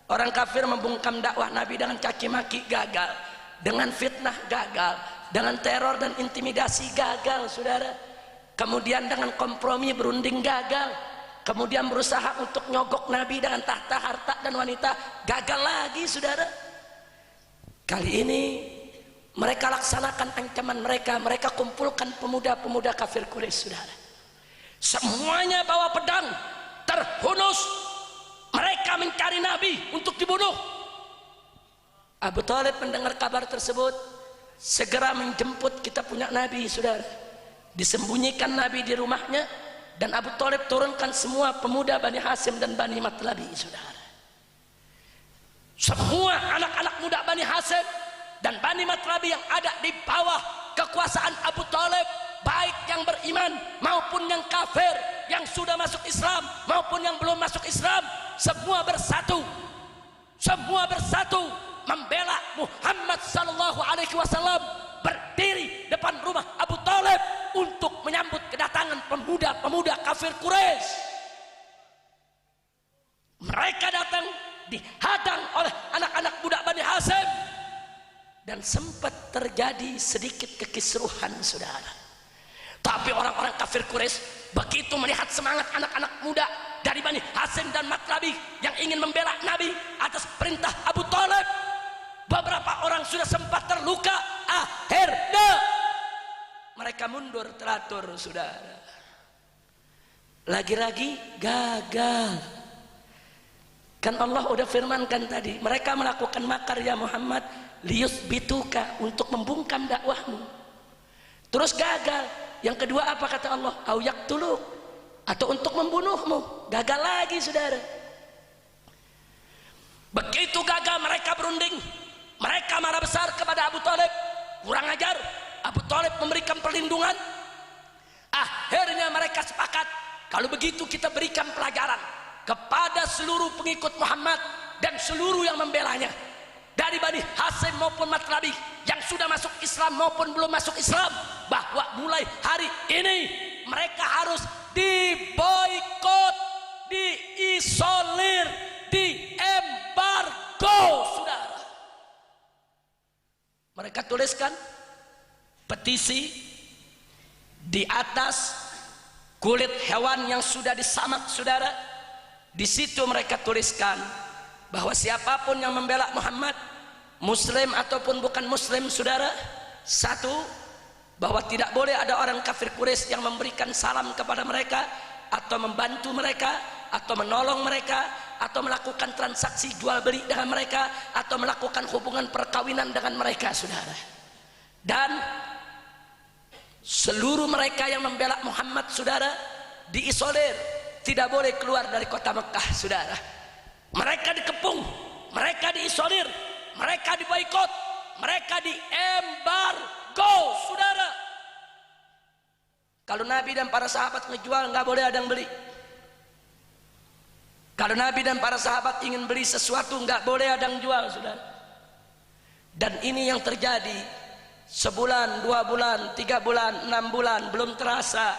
Orang kafir membungkam dakwah Nabi dengan caci maki, gagal. Dengan fitnah, gagal. Dengan teror dan intimidasi, gagal, saudara. Kemudian dengan kompromi berunding, gagal. Kemudian berusaha untuk nyogok Nabi dengan tahta, harta dan wanita, gagal lagi, saudara. Kali ini mereka laksanakan ancaman mereka. Mereka kumpulkan pemuda-pemuda kafir Quraisy, saudara. Semuanya bawa pedang, terhunus. Mereka mencari Nabi untuk dibunuh. Abu Thalib mendengar kabar tersebut, segera menjemput kita punya Nabi, saudara. Disembunyikan Nabi di rumahnya, dan Abu Thalib turunkan semua pemuda Bani Hasyim dan Bani Matlabi, saudara. Semua anak-anak muda Bani Hasyim dan Bani Matlabi yang ada di bawah kekuasaan Abu Thalib, baik yang beriman maupun yang kafir, yang sudah masuk Islam maupun yang belum masuk Islam, semua bersatu membela Muhammad sallallahu alaihi wasallam, berdiri depan rumah Abu Thalib untuk menyambut kedatangan pemuda-pemuda kafir Quraisy. Mereka datang dihadang oleh anak-anak muda Bani Hasyim, dan sempat terjadi sedikit kekisruhan, saudara. Tapi orang-orang kafir Quraisy begitu melihat semangat anak-anak muda dari Bani Hasyim dan Matlabi yang ingin membela Nabi atas perintah Abu Thalib, beberapa orang sudah sempat terluka. Akhirnya mereka mundur teratur, saudara. Lagi-lagi gagal. Kan Allah udah firmankan tadi, mereka melakukan makar ya Muhammad liyusbituka, untuk membungkam dakwahmu. Terus gagal. Yang kedua apa kata Allah? Au yaqtuluk, atau untuk membunuhmu. Gagal lagi, saudara. Begitu gagal mereka berunding, mereka marah besar kepada Abu Thalib, kurang ajar. Abu Thalib memberikan perlindungan. Akhirnya mereka sepakat, kalau begitu kita berikan pelajaran kepada seluruh pengikut Muhammad dan seluruh yang membelanya, dari Bani Hasyim maupun Matlabi, yang sudah masuk Islam maupun belum masuk Islam, bahwa mulai hari ini mereka harus diboikot, diisolir, diembargo, saudara. Mereka tuliskan petisi di atas kulit hewan yang sudah disamak, saudara. Di situ mereka tuliskan bahwa siapapun yang membela Muhammad, muslim ataupun bukan muslim, saudara, satu, bahwa tidak boleh ada orang kafir Quraisy yang memberikan salam kepada mereka, atau membantu mereka, atau menolong mereka, atau melakukan transaksi jual beli dengan mereka, atau melakukan hubungan perkawinan dengan mereka, saudara. Dan seluruh mereka yang membela Muhammad, saudara, diisolir, tidak boleh keluar dari kota Mekah, saudara. Mereka dikepung, mereka diisolir, mereka diboikot, mereka diembargo, saudara. Kalau Nabi dan para sahabat ngejual, nggak boleh ada yang beli. Kalau Nabi dan para sahabat ingin beli sesuatu, nggak boleh ada yang jual, saudara. Dan ini yang terjadi sebulan, 2 bulan, 3 bulan, 6 bulan, belum terasa.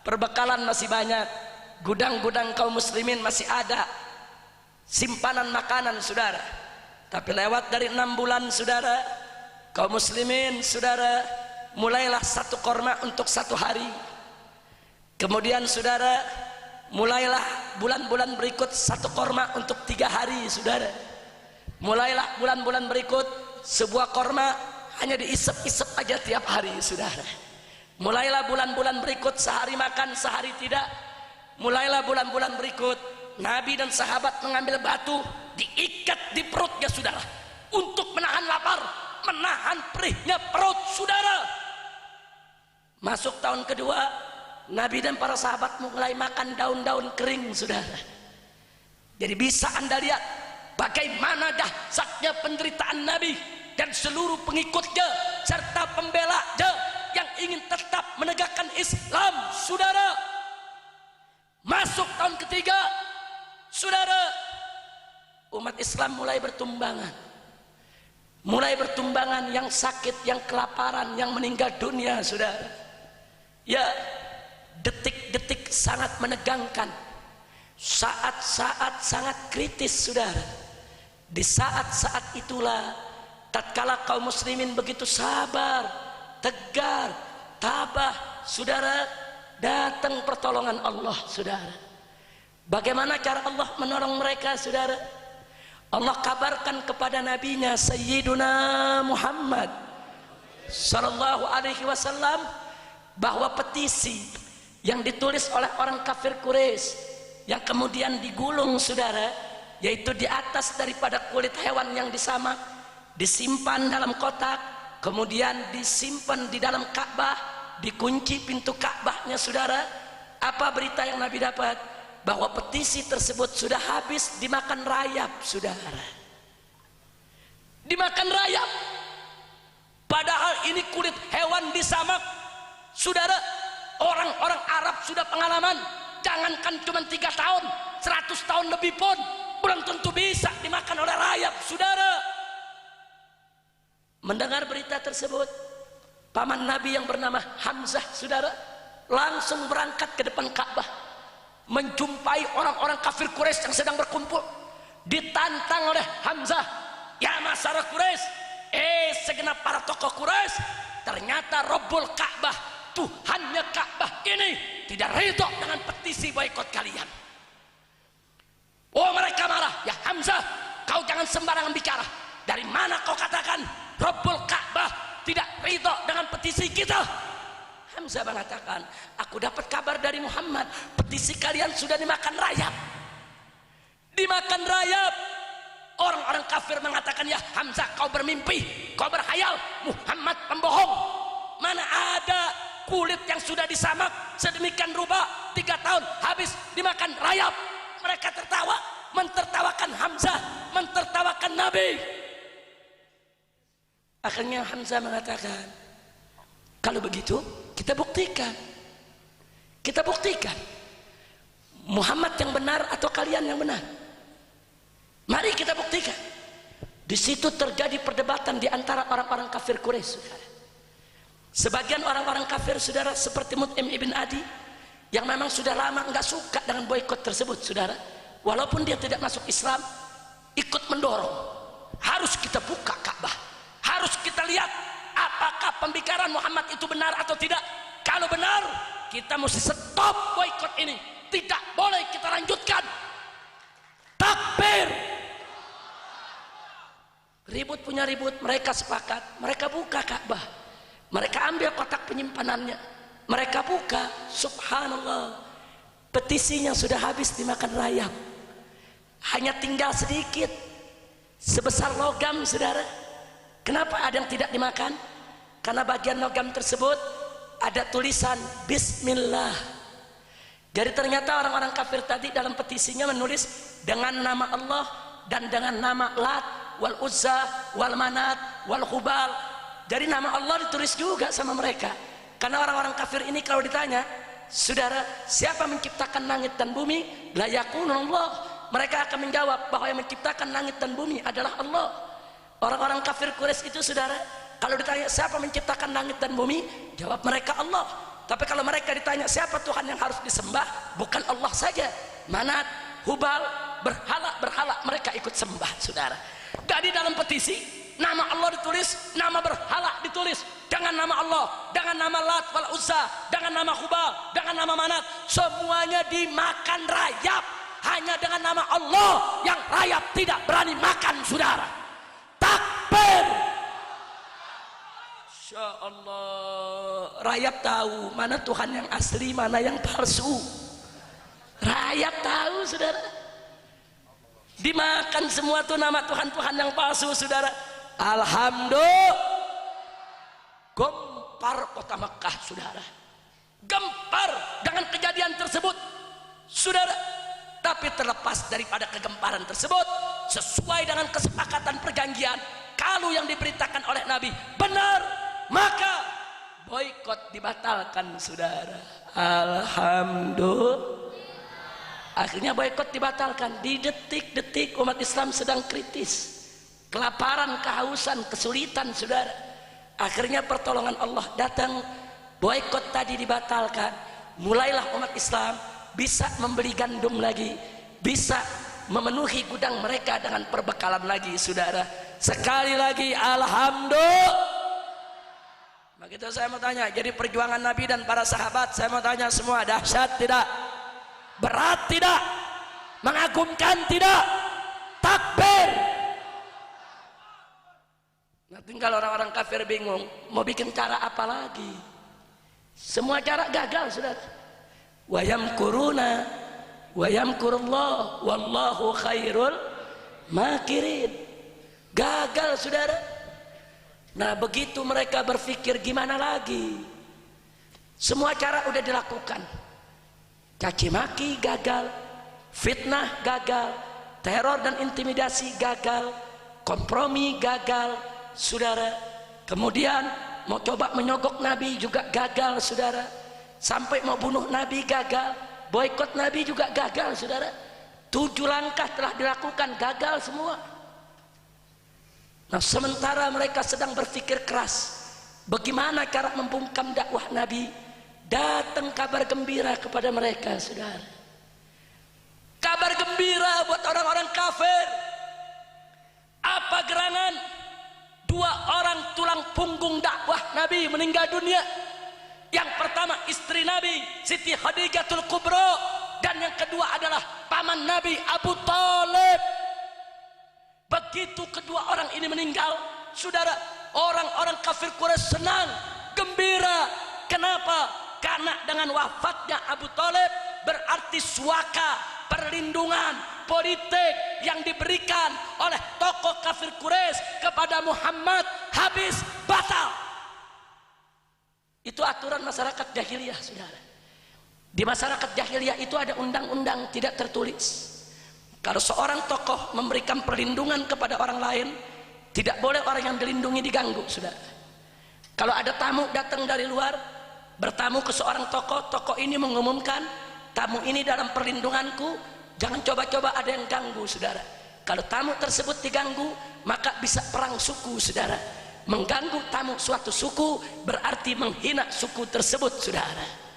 Perbekalan masih banyak, gudang-gudang kaum muslimin masih ada, simpanan makanan, saudara. Tapi lewat dari 6 bulan, saudara, kaum muslimin, saudara, mulailah 1 korma untuk 1 hari. Kemudian, saudara, mulailah bulan-bulan berikut 1 korma untuk 3 hari, saudara. Mulailah bulan-bulan berikut sebuah korma hanya diisep-isep aja tiap hari, saudara. Mulailah bulan-bulan berikut sehari makan sehari tidak. Mulailah bulan-bulan berikut Nabi dan sahabat mengambil batu diikat di perutnya, saudara, untuk menahan lapar, menahan perihnya perut, saudara. Masuk tahun kedua, Nabi dan para sahabat mulai makan daun-daun kering, saudara. Jadi bisa Anda lihat bagaimana dahsyatnya penderitaan Nabi dan seluruh pengikutnya serta pembelanya yang ingin tetap menegakkan Islam, saudara. Masuk tahun ketiga, saudara, umat Islam mulai bertumbangan. Mulai bertumbangan, yang sakit, yang kelaparan, yang meninggal dunia, saudara. Ya, detik-detik sangat menegangkan, saat-saat sangat kritis, saudara. Di saat-saat itulah tatkala kaum muslimin begitu sabar, tegar, tabah, saudara, datang pertolongan Allah, saudara. Bagaimana cara Allah menolong mereka, saudara? Allah kabarkan kepada nabinya Sayyiduna Muhammad sallallahu alaihi wasallam bahwa petisi yang ditulis oleh orang kafir Quraisy yang kemudian digulung, saudara, yaitu di atas daripada kulit hewan yang disamak, disimpan dalam kotak, kemudian disimpan di dalam Ka'bah, dikunci pintu Ka'bahnya, saudara. Apa berita yang Nabi dapat? Bahwa petisi tersebut sudah habis dimakan rayap, saudara. Dimakan rayap. Padahal ini kulit hewan disamak, saudara. Orang-orang Arab sudah pengalaman, jangankan cuma 3 tahun, 100 tahun lebih pun belum tentu bisa dimakan oleh rayap, saudara. Mendengar berita tersebut, paman Nabi yang bernama Hamzah, saudara, langsung berangkat ke depan Ka'bah, menjumpai orang-orang kafir Quraisy yang sedang berkumpul. Ditantang oleh Hamzah, ya masyarakat Quraisy, segenap para tokoh Quraisy, ternyata Rabbul Ka'bah, Tuhannya Ka'bah ini tidak ridho dengan petisi boikot kalian. Oh, mereka marah. Ya Hamzah, kau jangan sembarangan bicara. Dari mana kau katakan Rabbul Ka'bah tidak ridho dengan petisi kita? Hamzah mengatakan, aku dapat kabar dari Muhammad, petisi kalian sudah dimakan rayap. Dimakan rayap. Orang-orang kafir mengatakan, ya Hamzah, kau bermimpi, kau berhayal, Muhammad pembohong. Mana ada kulit yang sudah disamak sedemikian rupa 3 tahun habis dimakan rayap. Mereka tertawa, mentertawakan Hamzah, mentertawakan Nabi. Akhirnya Hamzah mengatakan, kalau begitu kita buktikan. Kita buktikan Muhammad yang benar atau kalian yang benar. Mari kita buktikan. Di situ terjadi perdebatan di antara orang-orang kafir Quraisy, saudara. Sebagian orang-orang kafir, saudara, seperti Mut'im ibn Adi, yang memang sudah lama nggak suka dengan boikot tersebut, saudara, walaupun dia tidak masuk Islam, ikut mendorong, harus kita buka Ka'bah, harus kita lihat apakah pembicaraan Muhammad itu benar atau tidak. Kalau benar, kita mesti stop boikot ini, tidak boleh kita lanjutkan. Takbir. Ribut punya ribut, mereka sepakat, mereka buka Ka'bah, mereka ambil kotak penyimpanannya, mereka buka, subhanallah, petisinya sudah habis dimakan rayap, hanya tinggal sedikit sebesar logam, saudara. Kenapa ada yang tidak dimakan? Karena bagian logam tersebut ada tulisan Bismillah. Jadi ternyata orang-orang kafir tadi dalam petisinya menulis dengan nama Allah dan dengan nama Lat wal Uzza wal Manat wal Hubal. Jadi nama Allah ditulis juga sama mereka. Karena orang-orang kafir ini kalau ditanya, saudara, siapa menciptakan langit dan bumi? La yakunullah. Mereka akan menjawab bahwa yang menciptakan langit dan bumi adalah Allah. Orang-orang kafir Quraisy itu, saudara, kalau ditanya siapa menciptakan langit dan bumi, jawab mereka Allah. Tapi kalau mereka ditanya siapa Tuhan yang harus disembah, bukan Allah saja, Manat, Hubal, berhala mereka ikut sembah, saudara. Jadi dalam petisi nama Allah ditulis, nama berhala ditulis, dengan nama Allah, dengan nama Lat wal Uzza, dengan nama Hubal, dengan nama Manat, semuanya dimakan rayap, hanya dengan nama Allah yang rakyat tidak berani makan, saudara. Takbir. Insya Allah, rakyat tahu mana Tuhan yang asli, mana yang palsu. Rakyat tahu, saudara. Dimakan semua tuh nama Tuhan-Tuhan yang palsu, saudara. Alhamdulillah. Gempar kota Mekah, saudara. Gempar dengan kejadian tersebut, saudara. Tapi terlepas daripada kegemparan tersebut, sesuai dengan kesepakatan perjanjian, kalau yang diberitakan oleh Nabi benar, maka boikot dibatalkan, saudara. Alhamdulillah. Akhirnya boikot dibatalkan. Di detik-detik umat Islam sedang kritis, kelaparan, kehausan, kesulitan, saudara. Akhirnya pertolongan Allah datang, boikot tadi dibatalkan. Mulailah umat Islam bisa membeli gandum lagi, bisa memenuhi gudang mereka dengan perbekalan lagi, saudara. Sekali lagi alhamdulillah. Begitu saya mau tanya, jadi perjuangan Nabi dan para sahabat, saya mau tanya semua, dahsyat tidak? Berat tidak? Mengagumkan tidak? Takbir. Nah, tinggal orang-orang kafir bingung mau bikin cara apa lagi. Semua cara gagal, saudara. Wa yamkuruna wa yamkurullah wallahu khairul makirin. Gagal, saudara. Nah, begitu mereka berpikir gimana lagi, semua cara udah dilakukan. Caci maki gagal, fitnah gagal, teror dan intimidasi gagal, kompromi gagal, saudara. Kemudian mau coba menyogok Nabi juga gagal, saudara. Sampai mau bunuh Nabi gagal, boikot Nabi juga gagal, saudara. 7 langkah telah dilakukan, gagal semua. Nah, sementara mereka sedang berpikir keras bagaimana cara membungkam dakwah Nabi, datang kabar gembira kepada mereka, saudara. Kabar gembira buat orang-orang kafir. Apa gerangan? 2 orang tulang punggung dakwah Nabi meninggal dunia. Yang pertama istri Nabi Siti Khadijatul Kubra, dan yang kedua adalah paman Nabi Abu Thalib. Begitu kedua orang ini meninggal, saudara, orang-orang kafir Quraisy senang, gembira. Kenapa? Karena dengan wafatnya Abu Thalib berarti suaka, perlindungan politik yang diberikan oleh tokoh kafir Quraisy kepada Muhammad habis, batal. Itu aturan masyarakat jahiliyah, saudara. Di masyarakat jahiliyah itu ada undang-undang tidak tertulis. Kalau seorang tokoh memberikan perlindungan kepada orang lain, tidak boleh orang yang dilindungi diganggu, saudara. Kalau ada tamu datang dari luar, bertamu ke seorang tokoh, tokoh ini mengumumkan, tamu ini dalam perlindunganku, jangan coba-coba ada yang ganggu, saudara. Kalau tamu tersebut diganggu, maka bisa perang suku, saudara. Mengganggu tamu suatu suku berarti menghina suku tersebut, saudara.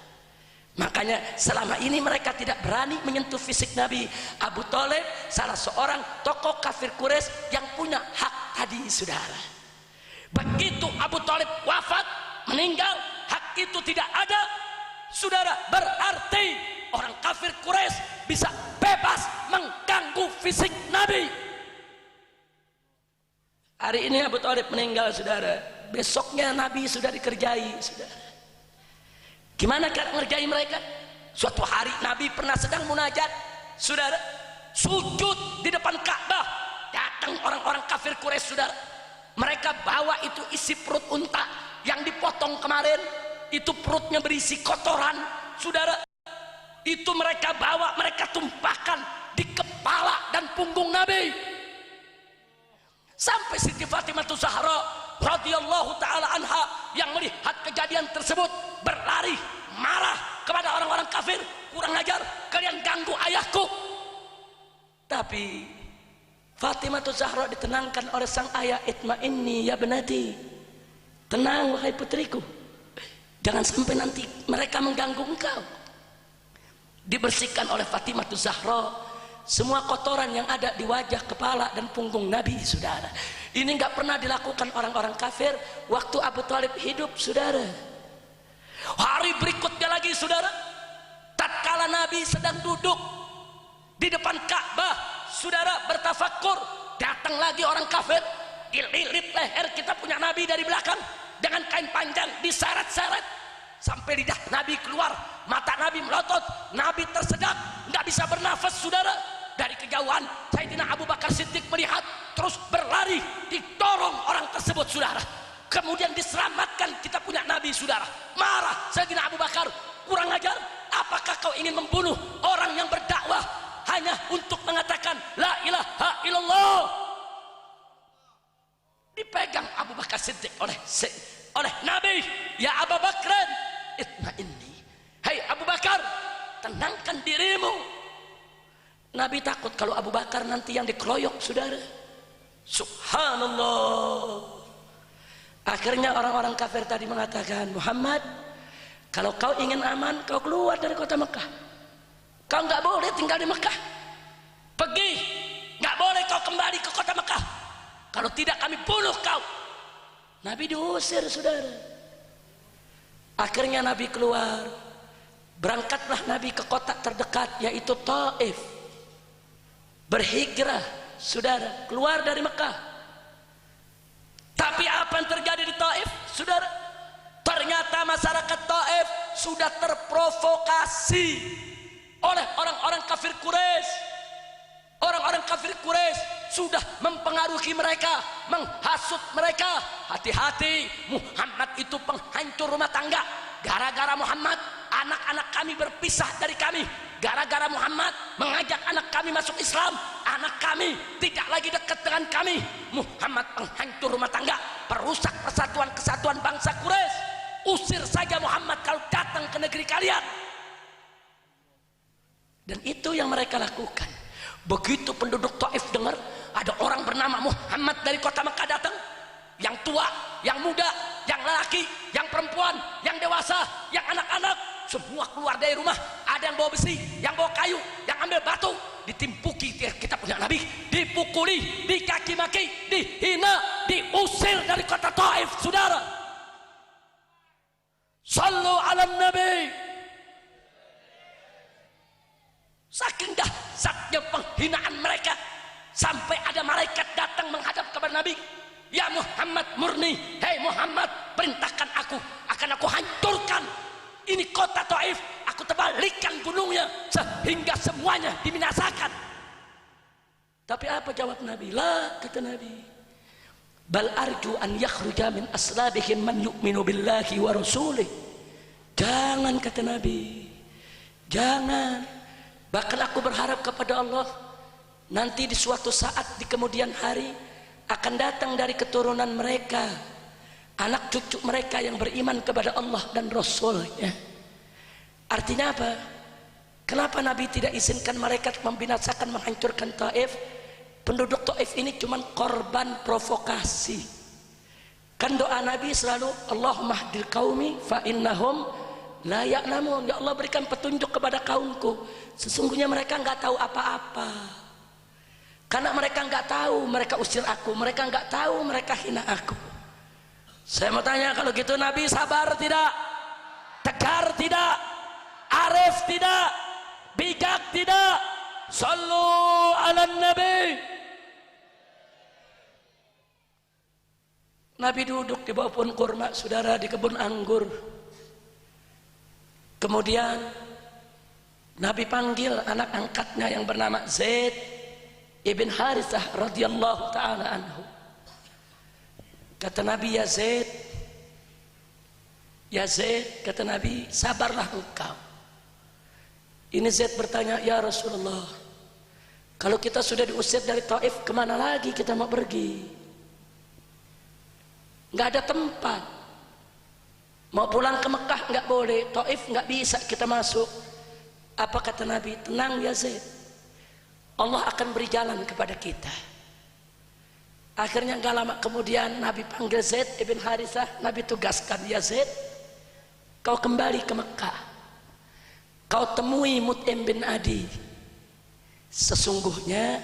Makanya selama ini mereka tidak berani menyentuh fisik Nabi. Abu Thalib salah seorang tokoh kafir Quraisy yang punya hak tadi, saudara. Begitu Abu Thalib wafat, meninggal, hak itu tidak ada, saudara. Berarti orang kafir Quraisy bisa bebas mengganggu fisik Nabi. Hari ini Abu Thalib meninggal, saudara. Besoknya Nabi sudah dikerjai, saudara. Gimana cara ngerjain mereka? Suatu hari Nabi pernah sedang munajat, saudara, sujud di depan Ka'bah. Datang orang-orang kafir Quraisy, saudara. Mereka bawa itu isi perut unta yang dipotong kemarin, itu perutnya berisi kotoran, saudara. Itu mereka bawa, mereka tumpahkan di kepala dan punggung Nabi. Sampai Siti Fatimah Zahra radhiyallahu taala anha yang melihat kejadian tersebut berlari marah kepada orang-orang kafir, kurang ajar, kalian ganggu ayahku. Tapi Fatimah Zahra ditenangkan oleh sang ayah, itma'inni ya benati, tenang wahai putriku, jangan sampai nanti mereka mengganggu engkau. Dibersihkan oleh Fatimah Zahra semua kotoran yang ada di wajah, kepala dan punggung Nabi, saudara. Ini nggak pernah dilakukan orang-orang kafir waktu Abu Thalib hidup, saudara. Hari berikutnya lagi, saudara, tatkala Nabi sedang duduk di depan Ka'bah, saudara bertafakur, datang lagi orang kafir, dililit leher kita punya Nabi dari belakang dengan kain panjang, diseret-seret sampai lidah Nabi keluar, mata Nabi melotot, Nabi tersedak, nggak bisa bernafas, saudara. Dari kejauhan Sayyidina Abu Bakar Siddiq melihat, terus berlari, didorong orang tersebut, saudara. Kemudian diselamatkan kita punya Nabi, saudara. Marah Sayyidina Abu Bakar, kurang ajar, apakah kau ingin membunuh orang yang berdakwah hanya untuk mengatakan la ilaha illallah? Dipegang Abu Bakar Siddiq oleh Nabi. Ya Abu Bakar, itma'inni, hai Abu Bakar, tenangkan dirimu. Nabi takut kalau Abu Bakar nanti yang dikeroyok, saudara. Subhanallah. Akhirnya orang-orang kafir tadi mengatakan, Muhammad, kalau kau ingin aman, kau keluar dari kota Mekah. Kau nggak boleh tinggal di Mekah. Pergi, nggak boleh kau kembali ke kota Mekah. Kalau tidak kami bunuh kau. Nabi diusir, saudara. Akhirnya Nabi keluar. Berangkatlah Nabi ke kota terdekat, yaitu Taif. Berhijrah, saudara, keluar dari Mekah. Tapi apa yang terjadi di Taif, saudara? Ternyata masyarakat Taif sudah terprovokasi oleh orang-orang kafir Quraisy. Orang-orang kafir Quraisy sudah mempengaruhi mereka, menghasut mereka. Hati-hati, Muhammad itu penghancur rumah tangga. Gara-gara Muhammad, anak-anak kami berpisah dari kami. Gara-gara Muhammad mengajak anak kami masuk Islam, anak kami tidak lagi dekat dengan kami. Muhammad penghancur rumah tangga, perusak persatuan kesatuan bangsa Quraisy. Usir saja Muhammad kalau datang ke negeri kalian. Dan itu yang mereka lakukan. Begitu penduduk Taif dengar ada orang bernama Muhammad dari kota Mekah datang, yang tua, yang muda, yang lelaki, yang perempuan, yang dewasa, yang anak-anak, semua keluar dari rumah. Ada yang bawa besi, yang bawa kayu, yang ambil batu, ditimpuki kita punya Nabi, dipukuli, dikaki maki, dihina, diusir dari kota Taif, saudara. Sallu ala Nabi. Saking dahsyatnya penghinaan mereka, sampai ada malaikat datang menghadap kepada Nabi. Ya Muhammad murni, hei Muhammad, perintahkan aku, akan aku hancurkan ini kota Taif, aku terbalikan gunungnya sehingga semuanya dibinasakan. Tapi apa jawab Nabi? La, kata Nabi, bal arju an yakhruja min aslabihim man yu'minu billahi wa rasulih. Jangan, kata Nabi, jangan. Bahkan aku berharap kepada Allah, nanti di suatu saat di kemudian hari akan datang dari keturunan mereka anak cucu mereka yang beriman kepada Allah dan Rasul-Nya. Artinya apa? Kenapa Nabi tidak izinkan malaikat membinasakan, menghancurkan Taif? Penduduk Taif ini cuma korban provokasi. Kan doa Nabi selalu, Allahumma hdil qaumi fa innahum la ya'lamun. Ya Allah, berikan petunjuk kepada kaumku, sesungguhnya mereka nggak tahu apa-apa. Karena mereka nggak tahu, mereka usir aku. Mereka nggak tahu, mereka hina aku. Saya mau tanya, kalau gitu Nabi sabar tidak? Tegar tidak? Arif tidak? Bijak tidak? Sallu ala Nabi. Nabi duduk di bawah pohon kurma, saudara, di kebun anggur. Kemudian Nabi panggil anak angkatnya yang bernama Zaid ibn Harithah radhiyallahu ta'ala anhu. Kata Nabi, ya Zaid, kata Nabi, sabarlah engkau. Ini Zaid bertanya, ya Rasulullah, kalau kita sudah diusir dari Taif, kemana lagi kita mau pergi? Nggak ada tempat. Mau pulang ke Mekah nggak boleh, Taif nggak bisa kita masuk. Apa kata Nabi? Tenang ya Zaid, Allah akan beri jalan kepada kita. Akhirnya nggak lama kemudian Nabi panggil Zaid ibn Harithah. Nabi tugaskan, ya Zaid, kau kembali ke Mekah, kau temui Mut'im bin Adi. Sesungguhnya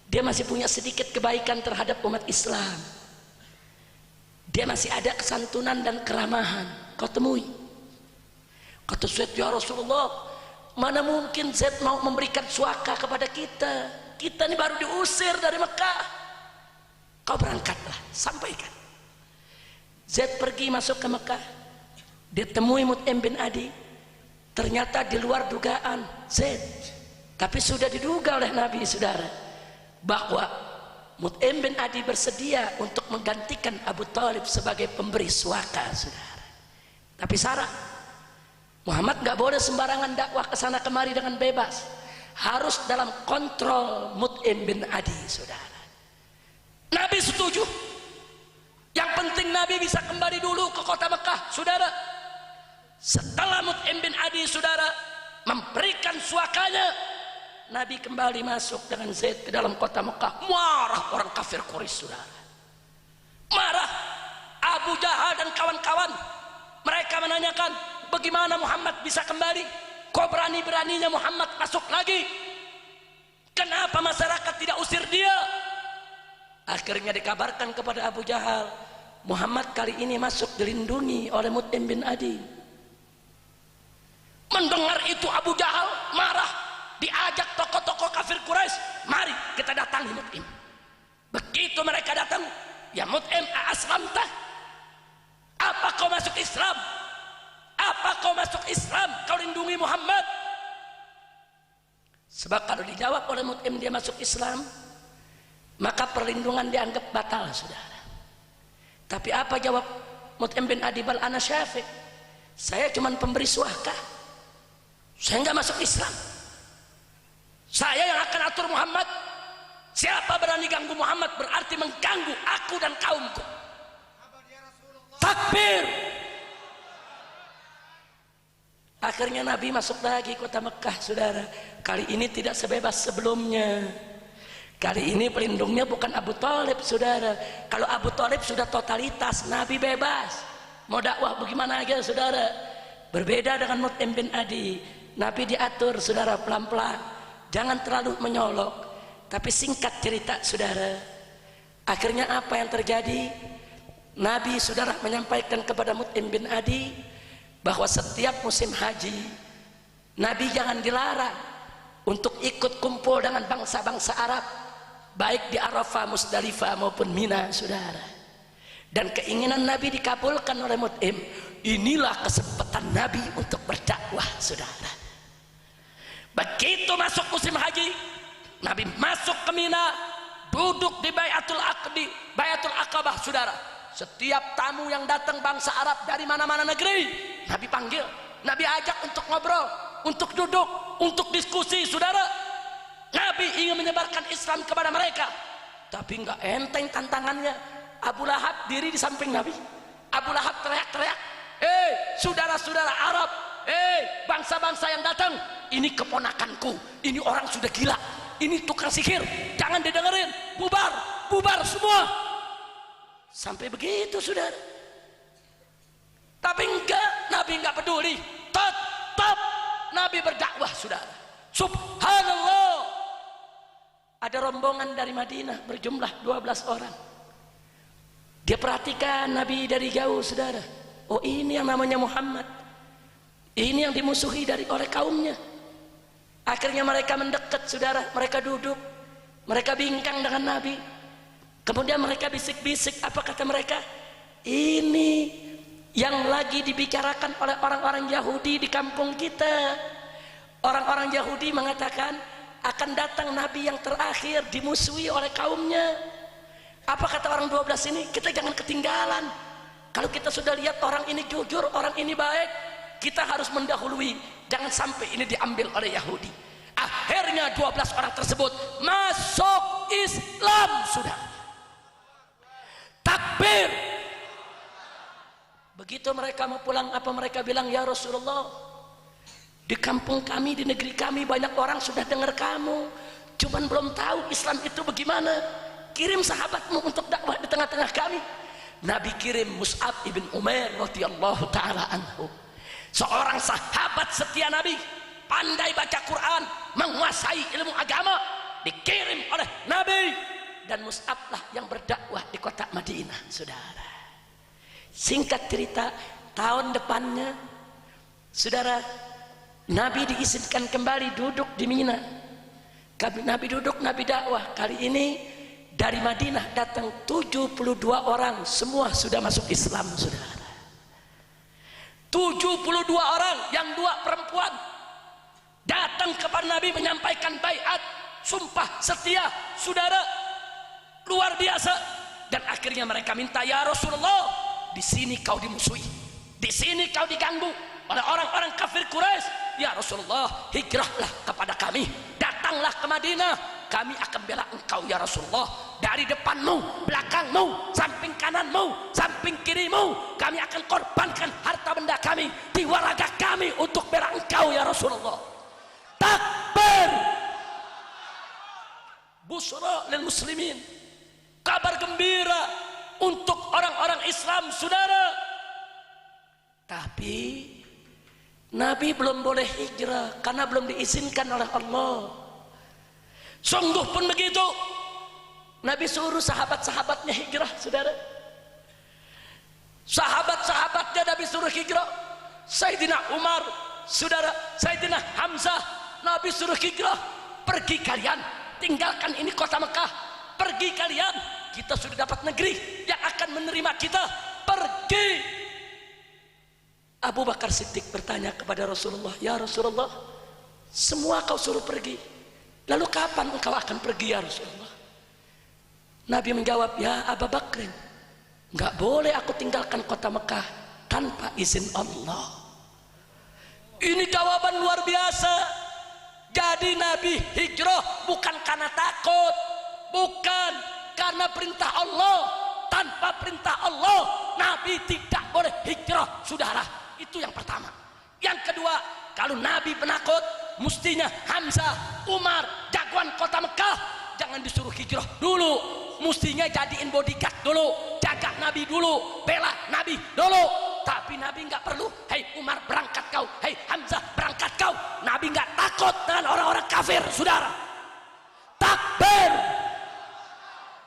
dia masih punya sedikit kebaikan terhadap umat Islam. Dia masih ada kesantunan dan keramahan. Kau temui. Kata Zaid, ya Rasulullah, Mana mungkin Z mau memberikan suaka kepada kita? Kita ini baru diusir dari Mekah. Kau berangkatlah, sampaikan. Z pergi masuk ke Mekah. Dia temui Mut'im bin Adi. Ternyata di luar dugaan Z. Tapi sudah diduga oleh Nabi, saudara, bahwa Mut'im bin Adi bersedia untuk menggantikan Abu Thalib sebagai pemberi suaka, saudara. Tapi syarat, Muhammad gak boleh sembarangan dakwah ke sana kemari dengan bebas. Harus dalam kontrol Mut'im bin Adi, saudara. Nabi setuju. Yang penting Nabi bisa kembali dulu ke kota Mekah, saudara. Setelah Mut'im bin Adi, saudara, memberikan suakanya, Nabi kembali masuk dengan Zaid ke dalam kota Mekah. Marah orang kafir Quraisy, saudara. Marah Abu Jahal dan kawan-kawan. Mereka menanyakan, bagaimana Muhammad bisa kembali? Kok berani-beraninya Muhammad masuk lagi? Kenapa masyarakat tidak usir dia? Akhirnya dikabarkan kepada Abu Jahal, Muhammad kali ini masuk dilindungi oleh Mut'im bin Adi. Mendengar itu Abu Jahal marah, diajak tokoh-tokoh kafir Quraisy, mari kita datangi Mut'im. Begitu mereka datang, ya Mut'im, aslamtah? Apa kau masuk Islam? Apa kau masuk Islam? Kau lindungi Muhammad? Sebab kalau dijawab oleh Mut'im dia masuk Islam, maka perlindungan dianggap batal, saudara. Tapi apa jawab Mut'im bin Adi? Bal ana syafi', saya cuma pemberi suaka, saya enggak masuk Islam. Saya yang akan atur Muhammad. Siapa berani ganggu Muhammad berarti mengganggu aku dan kaumku. Takbir. Akhirnya Nabi masuk lagi kota Mekah, saudara. Kali ini tidak sebebas sebelumnya. Kali ini pelindungnya bukan Abu Thalib, saudara. Kalau Abu Thalib sudah totalitas, Nabi bebas, mau dakwah bagaimana aja, saudara. Berbeda dengan Mut'im bin Adi. Nabi diatur, saudara, pelan-pelan, jangan terlalu menyolok. Tapi singkat cerita, saudara, akhirnya apa yang terjadi? Nabi, saudara, menyampaikan kepada Mut'im bin Adi bahwa setiap musim haji Nabi jangan dilarang untuk ikut kumpul dengan bangsa-bangsa Arab, baik di Arafah, Musdalifah maupun Mina, saudara. Dan keinginan Nabi dikabulkan oleh Mut'im. Inilah kesempatan Nabi untuk berdakwah, saudara. Begitu masuk musim haji, Nabi masuk ke Mina, duduk di Bayatul Aqdi, Bayatul Aqabah, saudara. Setiap tamu yang datang bangsa Arab dari mana-mana negeri, Nabi panggil, Nabi ajak untuk ngobrol, untuk duduk, untuk diskusi, saudara. Nabi ingin menyebarkan Islam kepada mereka, tapi enggak enteng tantangannya. Abu Lahab diri di samping Nabi. Abu Lahab teriak-teriak, saudara-saudara Arab, bangsa-bangsa yang datang, ini keponakanku, ini orang sudah gila, ini tukang sihir, jangan didengerin, bubar, bubar semua. Sampai begitu, saudara. Tapi enggak, Nabi enggak peduli, tetap Nabi berdakwah, saudara. Subhanallah, ada rombongan dari Madinah berjumlah 12 orang. Dia perhatikan Nabi dari jauh, saudara. Oh, ini yang namanya Muhammad, ini yang dimusuhi oleh kaumnya. Akhirnya mereka mendekat, saudara. Mereka duduk, mereka bincang dengan Nabi. Kemudian mereka bisik-bisik. Apa kata mereka? Ini yang lagi dibicarakan oleh orang-orang Yahudi di kampung kita. Orang-orang Yahudi mengatakan akan datang Nabi yang terakhir, dimusuhi oleh kaumnya. Apa kata orang 12 ini? Kita jangan ketinggalan. Kalau kita sudah lihat orang ini jujur, orang ini baik, kita harus mendahului. Jangan sampai ini diambil oleh Yahudi. Akhirnya 12 orang tersebut masuk Islam, sudah. Takbir. Begitu mereka mau pulang, apa mereka bilang? Ya Rasulullah, di kampung kami, di negeri kami banyak orang sudah dengar kamu, cuman belum tahu Islam itu bagaimana. Kirim sahabatmu untuk dakwah di tengah-tengah kami. Nabi kirim Mus'ab ibn Umair radhiyallahu ta'ala anhu, seorang sahabat setia Nabi, pandai baca Quran, menguasai ilmu agama, dikirim oleh Nabi. Dan Mus'ab lah yang berdakwah di kota Madinah, saudara. Singkat cerita, tahun depannya, saudara, Nabi diizinkan kembali duduk di Mina. Nabi duduk, Nabi dakwah. Kali ini dari Madinah datang 72 orang, semua sudah masuk Islam, saudara. 72 orang, yang 2 perempuan, datang kepada Nabi menyampaikan baiat, sumpah setia, saudara, luar biasa. Dan akhirnya mereka minta, ya Rasulullah, di sini kau dimusuhi, di sini kau diganggu oleh orang-orang kafir Quraisy. Ya Rasulullah, hijrahlah kepada kami, datanglah ke Madinah, kami akan bela engkau ya Rasulullah. Dari depanmu, belakangmu, samping kananmu, samping kirimu, kami akan korbankan harta benda kami, jiwa raga kami untuk bela engkau ya Rasulullah. Takbir. Busra lil muslimin, kabar gembira untuk orang-orang Islam, saudara. Tapi Nabi belum boleh hijrah karena belum diizinkan oleh Allah. Sungguh pun begitu, Nabi suruh sahabat-sahabatnya hijrah, saudara. Sahabat-sahabatnya Nabi suruh hijrah. Sayyidina Umar, saudara, Sayyidina Hamzah, Nabi suruh hijrah. Pergi kalian, tinggalkan ini kota Mekah. Pergi kalian, kita sudah dapat negeri yang akan menerima kita. Pergi. Abu Bakar Siddiq bertanya kepada Rasulullah, ya Rasulullah, semua kau suruh pergi, lalu kapan engkau akan pergi ya Rasulullah? Nabi menjawab, ya Abu Bakr, enggak boleh aku tinggalkan kota Mekah tanpa izin Allah. Ini jawaban luar biasa. Jadi Nabi hijrah bukan karena takut, bukan karena perintah Allah. Tanpa perintah Allah Nabi tidak boleh hijrah, saudara. Itu yang pertama. Yang kedua, kalau Nabi penakut, mestinya Hamzah, Umar, jagoan kota Mekah, jangan disuruh hijrah dulu, mestinya jadiin bodyguard dulu, jaga Nabi dulu, bela Nabi dulu. Tapi Nabi nggak perlu, hei Umar berangkat kau, hei Hamzah berangkat kau. Nabi nggak takut dengan orang-orang kafir, saudara. Takbir.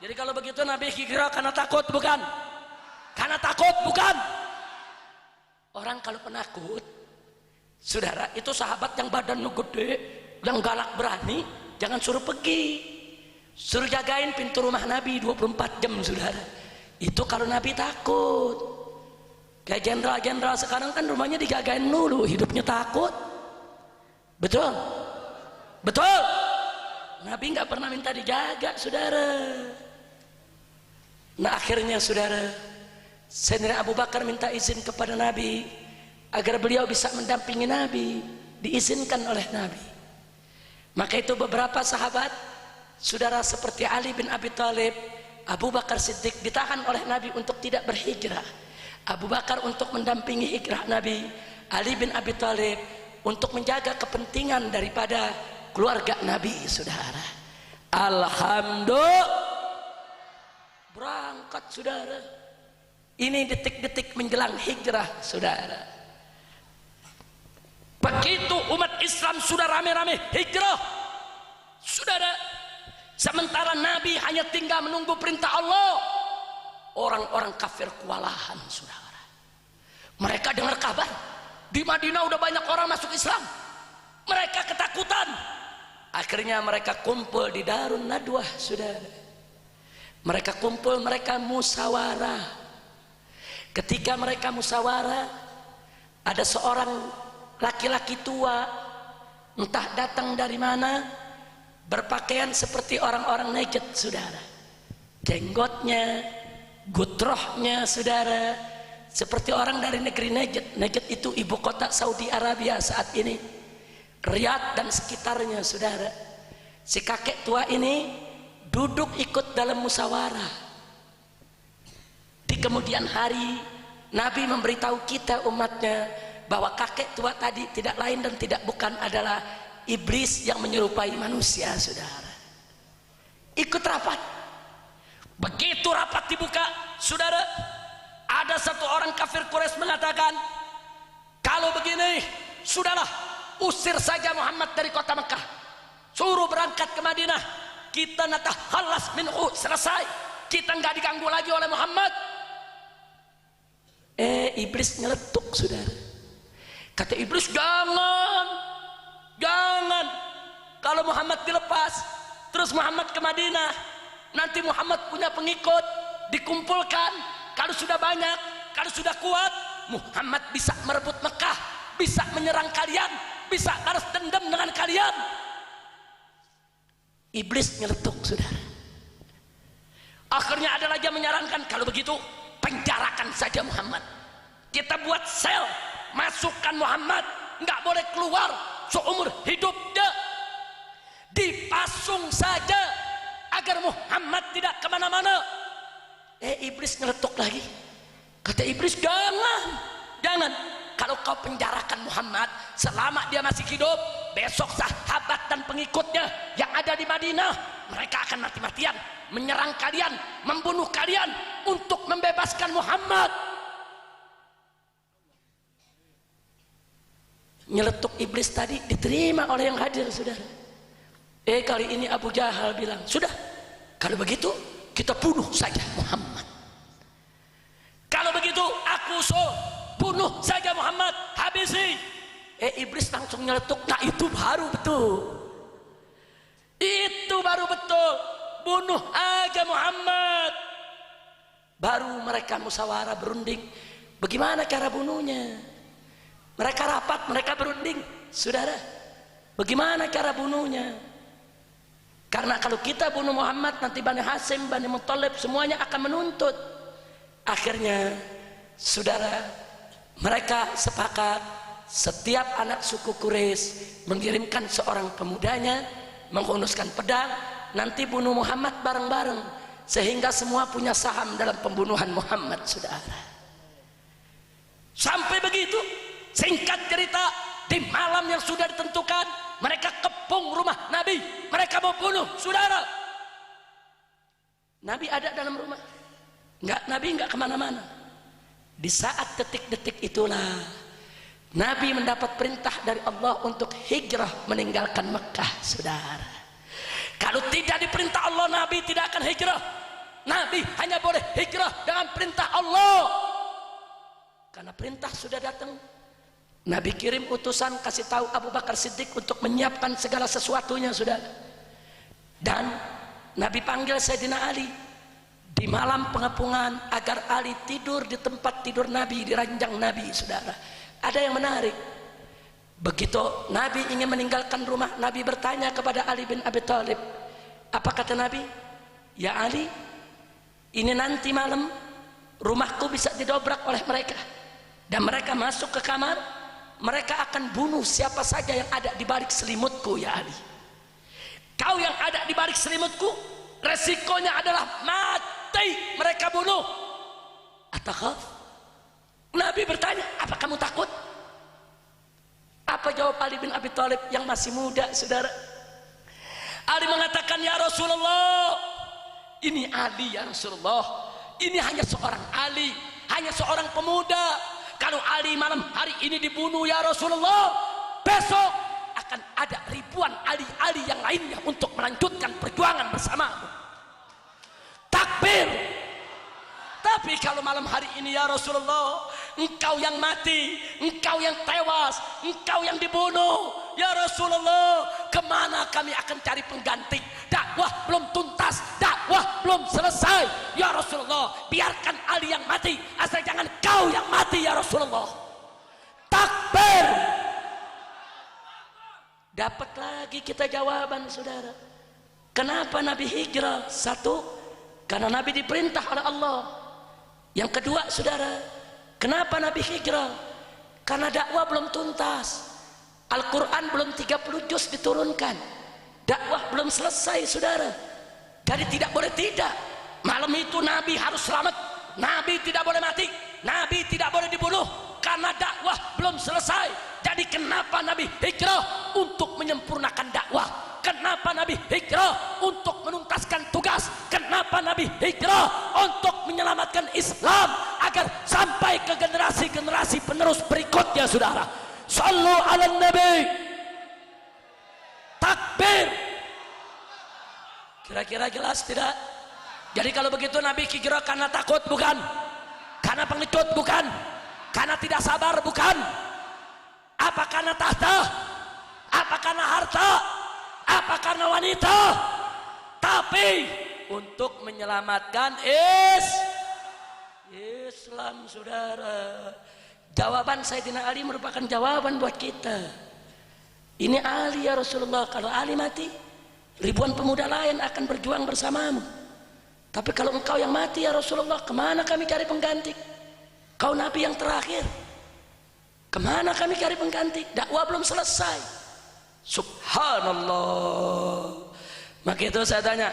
Jadi kalau begitu Nabi hijrah karena takut, bukan? Karena takut, bukan? Orang kalau penakut, saudara, itu sahabat yang badannya gede, yang galak berani, jangan suruh pergi, suruh jagain pintu rumah Nabi 24 jam, saudara. Itu kalau Nabi takut. Kayak jenderal-jenderal sekarang kan rumahnya dijagain dulu, hidupnya takut. Betul? Betul? Nabi nggak pernah minta dijaga, saudara. Nah akhirnya, saudara, Sayyidina Abu Bakar minta izin kepada Nabi agar beliau bisa mendampingi Nabi, diizinkan oleh Nabi. Maka itu beberapa sahabat, saudara, seperti Ali bin Abi Thalib, Abu Bakar Siddiq ditahan oleh Nabi untuk tidak berhijrah. Abu Bakar untuk mendampingi hijrah Nabi, Ali bin Abi Thalib untuk menjaga kepentingan daripada keluarga Nabi, saudara. Alhamdulillah, berangkat, saudara. Ini detik-detik menjelang hijrah, saudara. Begitu umat Islam sudah rame-rame hijrah, saudara, sementara Nabi hanya tinggal menunggu perintah Allah, orang-orang kafir kewalahan, saudara. Mereka dengar kabar di Madinah udah banyak orang masuk Islam, mereka ketakutan. Akhirnya mereka kumpul di Darun Nadwah, saudara. Mereka kumpul, mereka musyawarah. Ketika mereka musyawarah, ada seorang laki-laki tua, entah datang dari mana, berpakaian seperti orang-orang Najd, saudara. Jenggotnya, gutrohnya, saudara, seperti orang dari negeri Najd. Najd itu ibu kota Saudi Arabia saat ini, Riyadh dan sekitarnya, saudara. Si kakek tua ini duduk ikut dalam musyawarah. Di kemudian hari Nabi memberitahu kita umatnya bahwa kakek tua tadi tidak lain dan tidak bukan adalah iblis yang menyerupai manusia, saudara. Ikut rapat. Begitu rapat dibuka, saudara, ada satu orang kafir Quraisy mengatakan, kalau begini, sudahlah, usir saja Muhammad dari kota Mekah, suruh berangkat ke Madinah, kita natahallas minhu, selesai, kita nggak diganggu lagi oleh Muhammad. Iblis nyeletuk, saudara. Kata iblis, jangan, Jangan. Kalau Muhammad dilepas, terus Muhammad ke Madinah, nanti Muhammad punya pengikut, dikumpulkan. Kalau sudah banyak, kalau sudah kuat, Muhammad bisa merebut Mekah, bisa menyerang kalian, bisa balas dendam dengan kalian. Iblis nyeletuk, saudara. Akhirnya ada lagi yang menyarankan, kalau begitu penjarakan saja Muhammad. Kita buat sel, masukkan Muhammad, nggak boleh keluar seumur hidupnya. Dipasung saja agar Muhammad tidak kemana-mana. Iblis nyeletuk lagi. Kata iblis, jangan. Kalau kau penjarakan Muhammad selama dia masih hidup, besok sahabat dan pengikutnya yang ada di Madinah, mereka akan mati-matian menyerang kalian, membunuh kalian untuk membebaskan Muhammad. Nyeletuk iblis tadi diterima oleh yang hadir, saudara. Kali ini Abu Jahal bilang, sudah, kalau begitu kita bunuh saja Muhammad. Kalau begitu aku bunuh saja Muhammad, habisi. Iblis langsung nyeletuk, nah itu baru betul. Itu baru betul. Bunuh aja Muhammad. Baru mereka musyawarah berunding, bagaimana cara bunuhnya. Mereka rapat, mereka berunding, saudara, bagaimana cara bunuhnya. Karena kalau kita bunuh Muhammad, nanti Bani Hasyim, Bani Muthalib semuanya akan menuntut. Akhirnya, saudara, mereka sepakat setiap anak suku Quraisy mengirimkan seorang pemudanya, menghunuskan pedang, nanti bunuh Muhammad bareng-bareng, sehingga semua punya saham dalam pembunuhan Muhammad, saudara. Sampai begitu, singkat cerita, di malam yang sudah ditentukan, mereka kepung rumah Nabi, mereka mau bunuh, saudara. Nabi ada dalam rumah. Nabi enggak kemana-mana. Di saat detik-detik itulah Nabi mendapat perintah dari Allah untuk hijrah meninggalkan Mekah, saudara. Kalau tidak diperintah Allah, Nabi tidak akan hijrah. Nabi hanya boleh hijrah dengan perintah Allah. Karena perintah sudah datang, Nabi kirim utusan kasih tahu Abu Bakar Siddiq untuk menyiapkan segala sesuatunya, saudara. Dan Nabi panggil Sayyidina Ali di malam pengepungan agar Ali tidur di tempat tidur Nabi, di ranjang Nabi, saudara. Ada yang menarik. Begitu Nabi ingin meninggalkan rumah, Nabi bertanya kepada Ali bin Abi Thalib. Apa kata Nabi? Ya Ali, ini nanti malam rumahku bisa didobrak oleh mereka, dan mereka masuk ke kamar, mereka akan bunuh siapa saja yang ada di balik selimutku, ya Ali. Kau yang ada di balik selimutku, resikonya adalah mati, mereka bunuh. Atakhaf? Nabi bertanya, apa kamu takut? Apa jawab Ali bin Abi Thalib yang masih muda, saudara? Ali mengatakan, ya Rasulullah, ini Ali ya Rasulullah, ini hanya seorang Ali, hanya seorang pemuda. Kalau Ali malam hari ini dibunuh ya Rasulullah, besok akan ada ribuan Ali-Ali yang lainnya untuk melanjutkan perjuangan bersamamu. Takbir. Tapi kalau malam hari ini ya Rasulullah, engkau yang mati, engkau yang tewas, engkau yang dibunuh, ya Rasulullah, kemana kami akan cari pengganti? Dakwah belum tuntas, dakwah belum selesai, ya Rasulullah. Biarkan Ali yang mati, asal jangan kau yang mati, ya Rasulullah. Takbir. Dapat lagi kita jawaban, saudara. Kenapa Nabi hijrah? Satu, karena Nabi diperintah oleh Allah. Yang kedua, saudara, kenapa Nabi hijrah? Karena dakwah belum tuntas, Al-Quran belum 30 juz diturunkan, dakwah belum selesai, saudara. Jadi tidak boleh tidak, malam itu Nabi harus selamat, Nabi tidak boleh mati, Nabi tidak boleh dibunuh, karena dakwah belum selesai. Jadi kenapa Nabi hijrah? Untuk menyempurnakan dakwah. Kenapa Nabi hijrah? Untuk menuntaskan tugas. Kenapa Nabi hijrah? Untuk menyelamatkan Islam agar sampai ke generasi-generasi penerus berikutnya, saudara. Sallu ala Nabi. Takbir. Kira-kira jelas tidak? Jadi kalau begitu Nabi hijrah karena takut, bukan? Karena pengecut, bukan? Karena tidak sabar, bukan? Apa karena tahta? Apa karena harta? Apa karena wanita? Tapi untuk menyelamatkan Islam, saudara. Jawaban Sayyidina Ali merupakan jawaban buat kita. Ini Ali ya Rasulullah, kalau Ali mati, ribuan pemuda lain akan berjuang bersamamu. Tapi kalau engkau yang mati ya Rasulullah, kemana kami cari pengganti? Kau Nabi yang terakhir, kemana kami cari pengganti? Dakwah belum selesai. Subhanallah. Maka itu saya tanya,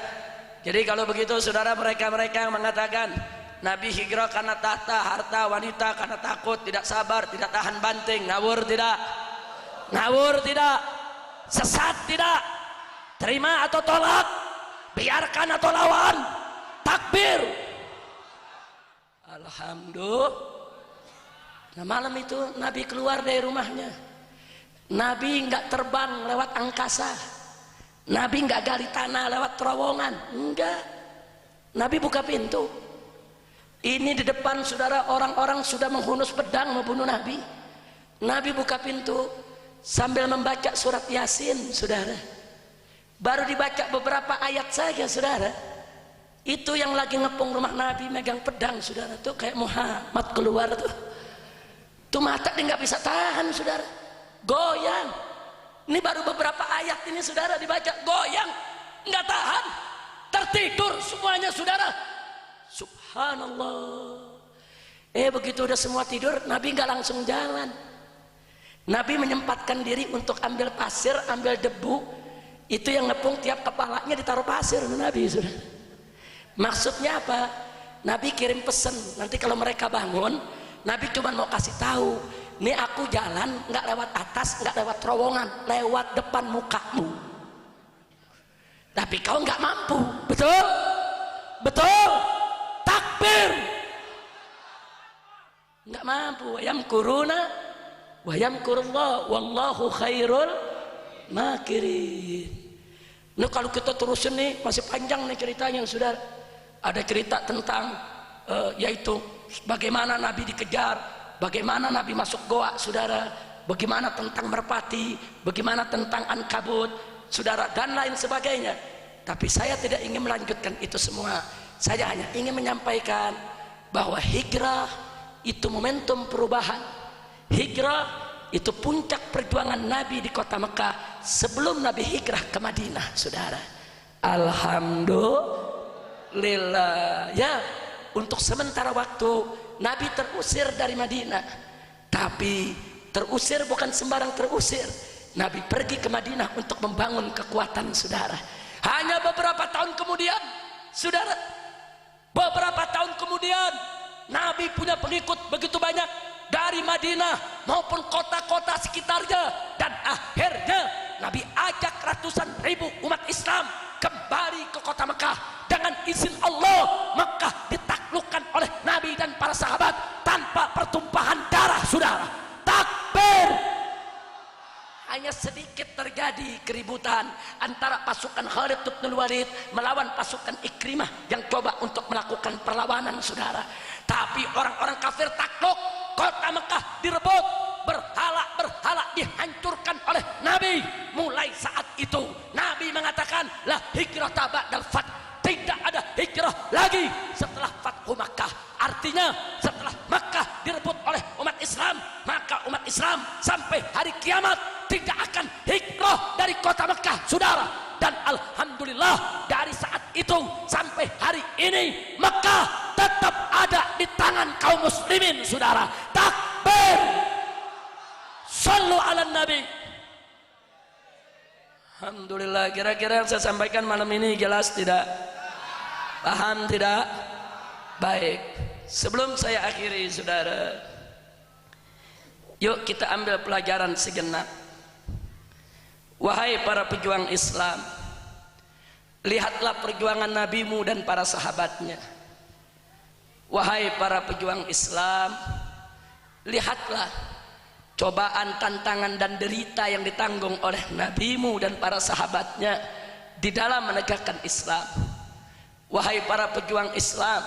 jadi kalau begitu saudara, mereka-mereka yang mengatakan Nabi hijrah karena tahta, harta, wanita, karena takut, tidak sabar, tidak tahan banting, ngawur tidak? Ngawur tidak? Sesat tidak? Terima atau tolak? Biarkan atau lawan? Takbir. Alhamdulillah. Nah, malam itu Nabi keluar dari rumahnya. Nabi enggak terbang lewat angkasa. Nabi enggak gali tanah lewat terowongan. Enggak. Nabi buka pintu. Ini di depan saudara, orang-orang sudah menghunus pedang membunuh Nabi. Nabi buka pintu sambil membaca surat Yasin, saudara. Baru dibaca beberapa ayat saja, saudara. Itu yang lagi ngepung rumah Nabi megang pedang, saudara. Tuh kayak Muhammad keluar tuh. Tuh mata dia nggak bisa tahan, saudara. Goyang. Ini baru beberapa ayat ini, saudara, dibaca, goyang, nggak tahan, tertidur semuanya, saudara. Subhanallah. Begitu udah semua tidur, Nabi nggak langsung jalan. Nabi menyempatkan diri untuk ambil pasir, ambil debu. Itu yang ngepung tiap kepalanya ditaruh pasir. Nabi sudah. Maksudnya apa? Nabi kirim pesan. Nanti kalau mereka bangun, Nabi cuma mau kasih tahu, nih aku jalan nggak lewat atas, nggak lewat terowongan, lewat depan mukamu. Tapi kau nggak mampu, betul? Betul? Takbir. Nggak mampu. Wayam kuruna, wayam kurullah, wallahu khairul makirin. Nah, kalau kita terusin nih, masih panjang nih ceritanya, saudara. Ada cerita tentang yaitu bagaimana Nabi dikejar, bagaimana Nabi masuk goa, saudara, bagaimana tentang merpati, bagaimana tentang ankabut, saudara, dan lain sebagainya. Tapi saya tidak ingin melanjutkan itu semua. Saya hanya ingin menyampaikan bahwa hijrah itu momentum perubahan. Hijrah itu puncak perjuangan Nabi di kota Mekah sebelum Nabi hijrah ke Madinah, saudara. Alhamdulillah. Ya, untuk sementara waktu Nabi terusir dari Madinah. Tapi terusir bukan sembarang terusir. Nabi pergi ke Madinah untuk membangun kekuatan, saudara. Hanya beberapa tahun kemudian, saudara, beberapa tahun kemudian Nabi punya pengikut begitu banyak dari Madinah maupun kota-kota sekitarnya, dan akhirnya Nabi ajak ratusan ribu umat Islam kembali ke kota Mekah. Dengan izin Allah, Mekah ditaklukkan oleh Nabi dan para sahabat tanpa pertumpahan darah, saudara. Takbir. Hanya sedikit terjadi keributan antara pasukan Khalid bin Walid melawan pasukan Ikrimah yang coba untuk melakukan perlawanan, saudara. Tapi orang-orang kafir takluk, kota Mekah direbut, berhala-berhala dihancurkan oleh Nabi. Mulai saat itu Nabi mengatakan, la hijrah ba'dal fath, tidak ada hijrah lagi setelah Fathu Makkah. Artinya setelah Makkah direbut oleh umat Islam, maka umat Islam sampai hari kiamat tidak akan hijrah dari kota Mekah, saudara. Dan alhamdulillah dari saat itu sampai hari ini Mekah tetap ada di tangan kaum muslimin, saudara. Takbir. Sallu ala nabi. Alhamdulillah. Kira-kira yang saya sampaikan malam ini jelas tidak? Paham tidak? Baik. Sebelum saya akhiri, saudara, yuk kita ambil pelajaran sejenak. Wahai para pejuang Islam, lihatlah perjuangan nabimu dan para sahabatnya. Wahai para pejuang Islam, lihatlah cobaan, tantangan dan derita yang ditanggung oleh nabimu dan para sahabatnya di dalam menegakkan Islam. Wahai para pejuang Islam,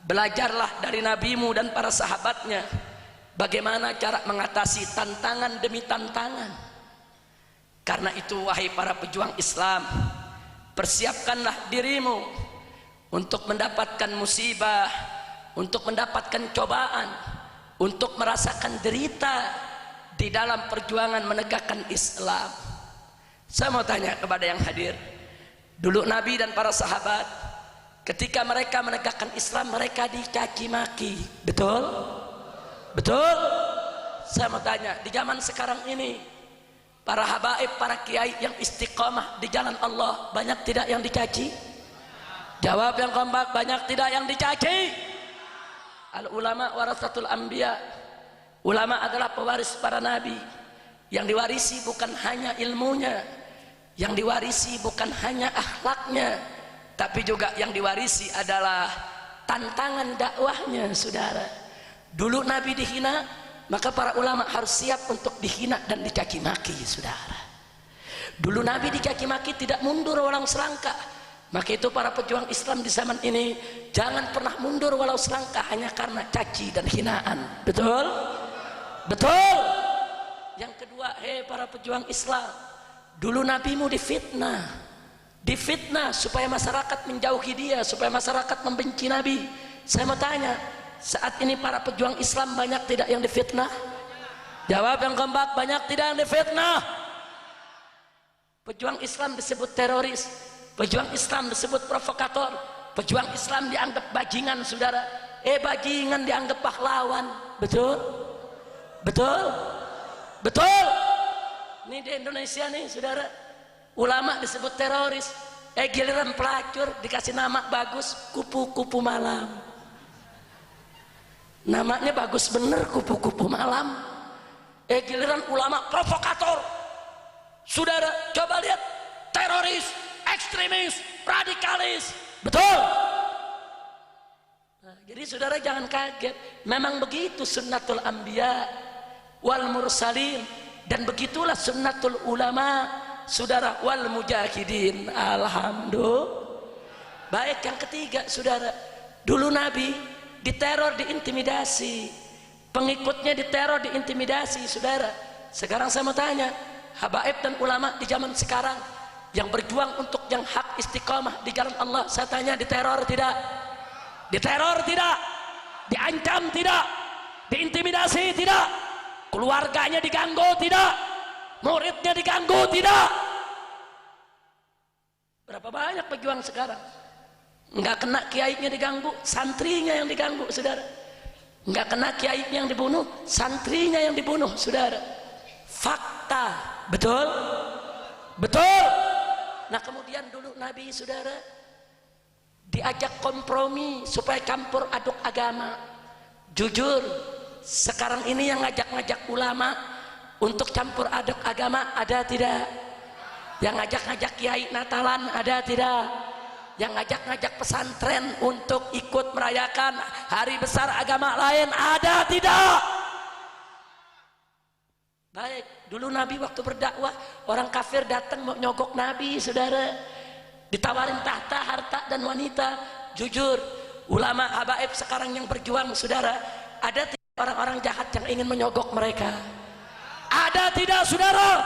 belajarlah dari nabimu dan para sahabatnya bagaimana cara mengatasi tantangan demi tantangan. Karena itu wahai para pejuang Islam, persiapkanlah dirimu untuk mendapatkan musibah, untuk mendapatkan cobaan, untuk merasakan derita di dalam perjuangan menegakkan Islam. Saya mau tanya kepada yang hadir, dulu Nabi dan para sahabat ketika mereka menegakkan Islam, mereka dicaci maki, betul? Betul? Saya mau tanya, di zaman sekarang ini para habaib, para kiai yang istiqomah di jalan Allah, banyak tidak yang dicaci? Jawab yang kompak, banyak tidak yang dicaci? Al ulama warasatul anbiya, ulama adalah pewaris para nabi. Yang diwarisi bukan hanya ilmunya, yang diwarisi bukan hanya akhlaknya, tapi juga yang diwarisi adalah tantangan dakwahnya, saudara. Dulu Nabi dihina, maka para ulama harus siap untuk dihina dan dicaci maki, saudara. Dulu Nabi dicaci maki tidak mundur walau selangkah. Maka itu para pejuang Islam di zaman ini jangan pernah mundur walau selangkah hanya karena caci dan hinaan. Betul? Betul? Yang kedua, para pejuang Islam, dulu nabimu difitnah. Difitnah supaya masyarakat menjauhi dia, supaya masyarakat membenci Nabi. Saya mau tanya, saat ini para pejuang Islam banyak tidak yang difitnah? Jawab yang keempat, banyak tidak yang difitnah? Pejuang Islam disebut teroris, pejuang Islam disebut provokator, pejuang Islam dianggap bajingan, saudara. Bajingan dianggap pahlawan. Betul? Betul? Betul? Ini di Indonesia nih, saudara, ulama disebut teroris, giliran pelacur dikasih nama bagus, kupu-kupu malam. Namanya bagus bener, kupu-kupu malam. Giliran ulama provokator, saudara, coba lihat, teroris, ekstremis, radikalis. Betul? Nah, jadi saudara jangan kaget, memang begitu sunnatul anbiya wal mursalin, dan begitulah sunnatul ulama, saudara, wal mujahidin. Alhamdulillah. Baik, yang ketiga, saudara, dulu Nabi diteror, diintimidasi, pengikutnya diteror, diintimidasi, saudara. Sekarang saya mau tanya, habaib dan ulama di zaman sekarang yang berjuang untuk yang hak istiqamah di jalan Allah, saya tanya, diteror tidak? Diteror tidak? Diancam tidak? Diintimidasi tidak? Keluarganya diganggu tidak? Muridnya diganggu tidak? Berapa banyak pejuang sekarang nggak kena kiainya diganggu, santrinya yang diganggu, saudara. Nggak kena kiainya yang dibunuh, santrinya yang dibunuh, saudara. Fakta. Betul? Betul? Nah, kemudian dulu Nabi, saudara, diajak kompromi supaya campur aduk agama. Jujur, sekarang ini yang ngajak-ngajak ulama untuk campur aduk agama ada tidak? Yang ngajak-ngajak kiai Natalan ada tidak? Yang ngajak-ngajak pesantren untuk ikut merayakan hari besar agama lain ada tidak? Baik, dulu Nabi waktu berdakwah, orang kafir datang mau nyogok Nabi, saudara, ditawarin tahta, harta dan wanita. Jujur, ulama habaib sekarang yang berjuang, saudara, ada tidak orang-orang jahat yang ingin menyogok mereka? Ada tidak, saudara?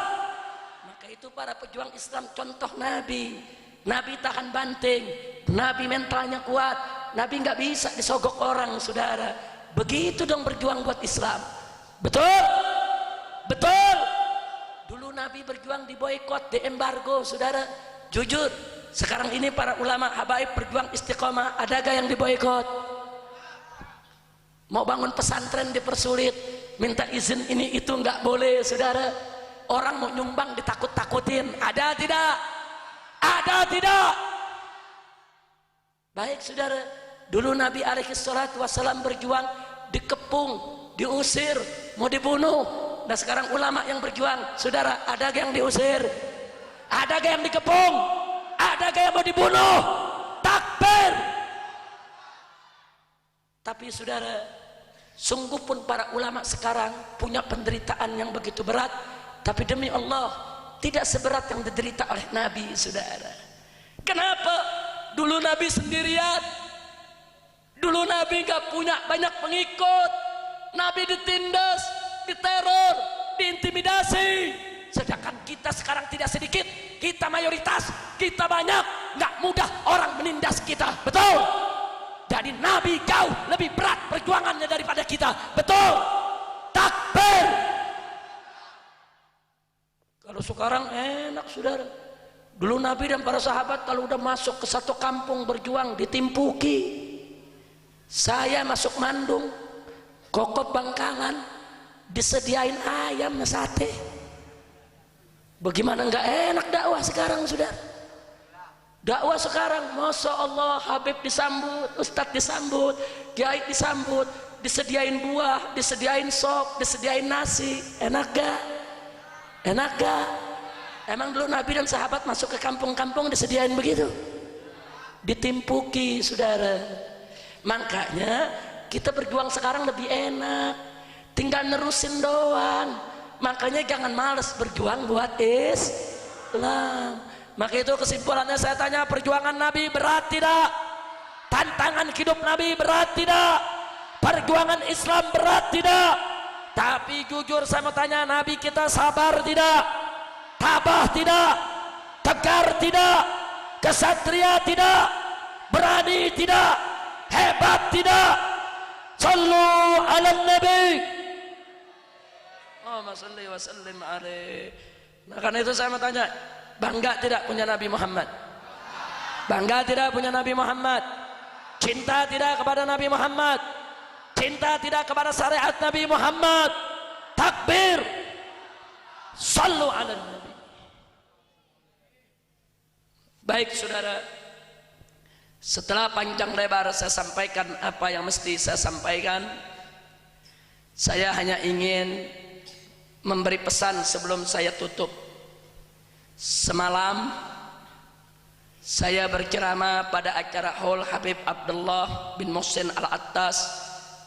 Maka itu para pejuang Islam contoh Nabi. Nabi tahan banting, Nabi mentalnya kuat, Nabi nggak bisa disogok orang, saudara. Begitu dong berjuang buat Islam. Betul? Betul? Dulu Nabi berjuang di boykot, di embargo, saudara. Jujur, sekarang ini para ulama habaib berjuang istiqomah, ada gak yang di boykot? Mau bangun pesantren dipersulit, minta izin ini itu nggak boleh, saudara. Orang mau nyumbang ditakut-takutin, ada tidak? Ada tidak? Baik, saudara, dulu Nabi alaihi salatu wassalam berjuang, dikepung, diusir, mau dibunuh. Nah, sekarang ulama yang berjuang, saudara, ada yang diusir? Ada yang dikepung? Ada yang mau dibunuh? Takbir! Tapi saudara, sungguh pun para ulama sekarang punya penderitaan yang begitu berat, tapi demi Allah tidak seberat yang diderita oleh Nabi, saudara. Kenapa? Dulu Nabi sendirian, dulu Nabi gak punya banyak pengikut, Nabi ditindas, diteror, diintimidasi. sedangkan kita sekarang tidak sedikit, kita mayoritas, kita banyak, nggak mudah orang menindas kita, betul? Jadi Nabi jauh lebih berat perjuangannya daripada kita, betul? Takbir. Kalau sekarang enak saudara. Dulu Nabi dan para sahabat kalau udah masuk ke satu kampung berjuang ditimpuki. Saya masuk Mandung, Kokop Bangkalan, disediain ayam sate. Bagaimana nggak enak dakwah sekarang saudara? Dakwah sekarang, masya Allah, Habib disambut, Ustadz disambut, Kiai disambut, disediain buah, disediain sop, disediain nasi. Enak gak? Enak gak? Emang dulu Nabi dan sahabat masuk ke kampung-kampung disediain begitu? Ditimpuki saudara. Makanya kita berjuang sekarang lebih enak, tinggal nerusin doang. Makanya jangan males berjuang buat Islam. Maka itu kesimpulannya saya tanya, perjuangan Nabi berat tidak? Tantangan hidup Nabi berat tidak? Perjuangan Islam berat tidak? Tapi jujur saya mau tanya, Nabi kita sabar tidak? Tabah tidak? Tegar tidak? Kesatria tidak? Berani tidak? Hebat tidak? Sallu ala Nabi. Allahumma salli wa sallim alaihi. Nah, karena itu saya mau tanya, bangga tidak punya Nabi Muhammad? Bangga tidak punya Nabi Muhammad? Cinta tidak kepada Nabi Muhammad? Cinta tidak kepada syariat Nabi Muhammad? Takbir. Sallu ala Nabi. Baik saudara, setelah panjang lebar saya sampaikan apa yang mesti saya sampaikan, saya hanya ingin memberi pesan sebelum saya tutup. Semalam saya berceramah pada acara Hall Habib Abdullah bin Muhsin Al-Attas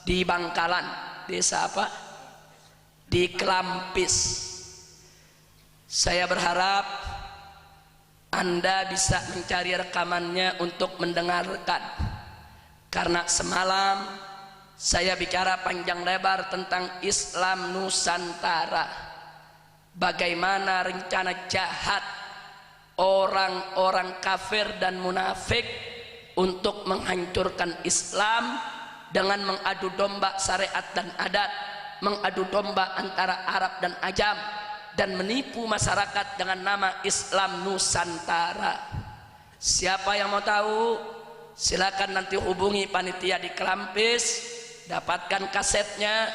di Bangkalan, desa apa? Di Kelampis. Saya berharap Anda bisa mencari rekamannya untuk mendengarkan, karena semalam saya bicara panjang lebar tentang Islam Nusantara, bagaimana rencana jahat orang-orang kafir dan munafik untuk menghancurkan Islam dengan mengadu domba syariat dan adat, mengadu domba antara Arab dan Ajam, dan menipu masyarakat dengan nama Islam Nusantara. Siapa yang mau tahu, silakan nanti hubungi panitia di Kelampis, dapatkan kasetnya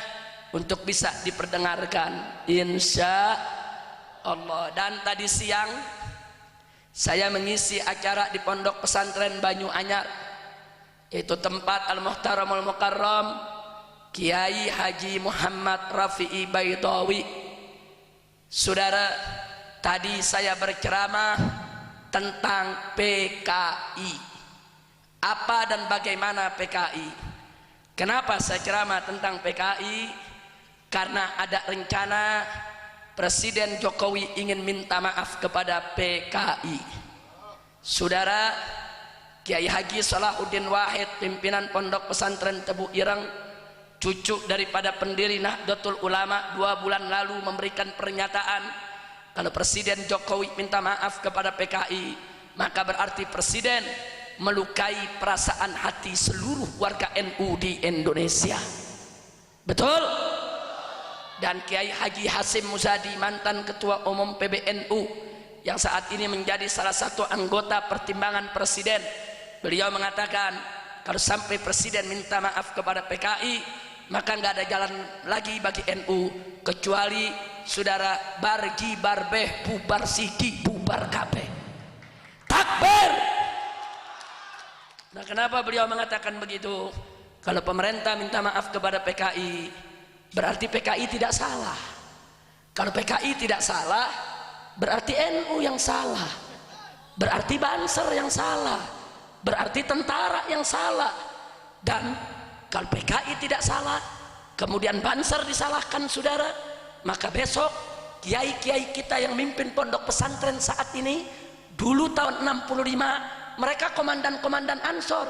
untuk bisa diperdengarkan insya Allah. Dan tadi siang saya mengisi acara di Pondok Pesantren Banyu Anyar, yaitu tempat Al-Muhtaramul Mukarram Kiai Haji Muhammad Rafi'i Baidawi. Saudara, tadi saya berceramah tentang PKI. Apa dan bagaimana PKI? Kenapa saya ceramah tentang PKI? Karena ada rencana Presiden Jokowi ingin minta maaf kepada PKI. Saudara, Kiai Haji Salahuddin Wahid, pimpinan Pondok Pesantren Tebu Ireng, cucu daripada pendiri Nahdlatul Ulama, 2 bulan lalu memberikan pernyataan kalau Presiden Jokowi minta maaf kepada PKI, maka berarti Presiden melukai perasaan hati seluruh warga NU di Indonesia. Betul? Dan Kiai Haji Hasim Muzadi, mantan Ketua Umum PBNU yang saat ini menjadi salah satu anggota pertimbangan Presiden, beliau mengatakan kalau sampai Presiden minta maaf kepada PKI, maka nggak ada jalan lagi bagi NU kecuali saudara barji barbeh bubar sidi bubar kabeh. Takbir. Nah, kenapa beliau mengatakan begitu? Kalau pemerintah minta maaf kepada PKI, berarti PKI tidak salah. Kalau PKI tidak salah, berarti NU yang salah, berarti Banser yang salah, berarti tentara yang salah. Dan kalau PKI tidak salah, kemudian Banser disalahkan saudara, maka besok kiai-kiai kita yang mimpin pondok pesantren saat ini, dulu tahun 65 mereka komandan-komandan Ansor,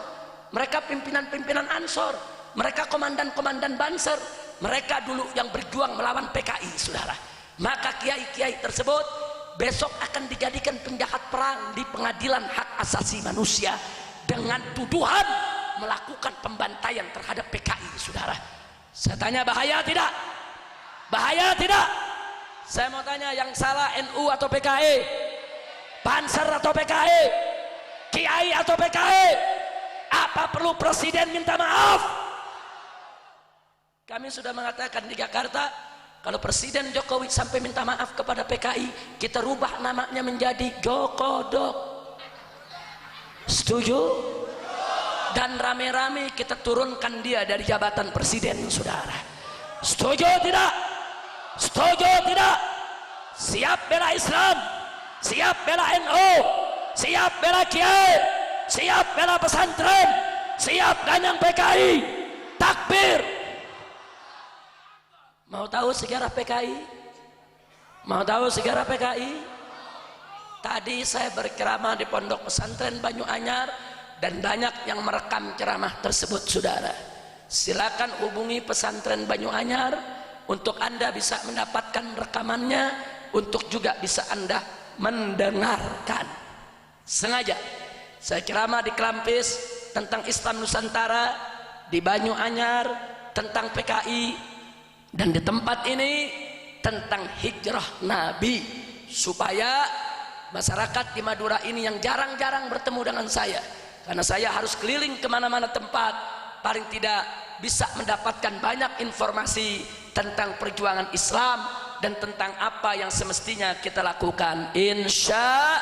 mereka pimpinan-pimpinan Ansor, mereka komandan-komandan Banser, mereka dulu yang berjuang melawan PKI saudara. maka kiai-kiai tersebut besok akan dijadikan penjahat perang di pengadilan hak asasi manusia dengan tuduhan melakukan pembantaian terhadap PKI. Saudara, saya tanya, bahaya tidak? Bahaya tidak? Saya mau tanya, yang salah NU atau PKI? Banser atau PKI? Kiai atau PKI? Apa perlu presiden minta maaf? Kami sudah mengatakan di Jakarta, kalau Presiden Jokowi sampai minta maaf kepada PKI, kita rubah namanya menjadi Jokodok. Setuju? Dan rame-rame kita turunkan dia dari jabatan presiden, saudara. Setuju tidak? Setuju tidak? Siap bela Islam, siap bela NU, siap bela Kiai, siap bela pesantren, siap ganyang PKI. Takbir. Mau tahu sejarah PKI? Mau tahu sejarah PKI? Tadi saya berceramah di pondok pesantren Banyu Anyar dan banyak yang merekam ceramah tersebut, saudara. Silakan hubungi pesantren Banyu Anyar untuk Anda bisa mendapatkan rekamannya, untuk juga bisa Anda mendengarkan. Sengaja saya ceramah di Klampis tentang Islam Nusantara, di Banyu Anyar tentang PKI, dan di tempat ini tentang hijrah Nabi, supaya masyarakat di Madura ini yang jarang-jarang bertemu dengan saya, karena saya harus keliling kemana-mana tempat, paling tidak bisa mendapatkan banyak informasi tentang perjuangan Islam dan tentang apa yang semestinya kita lakukan. Insya.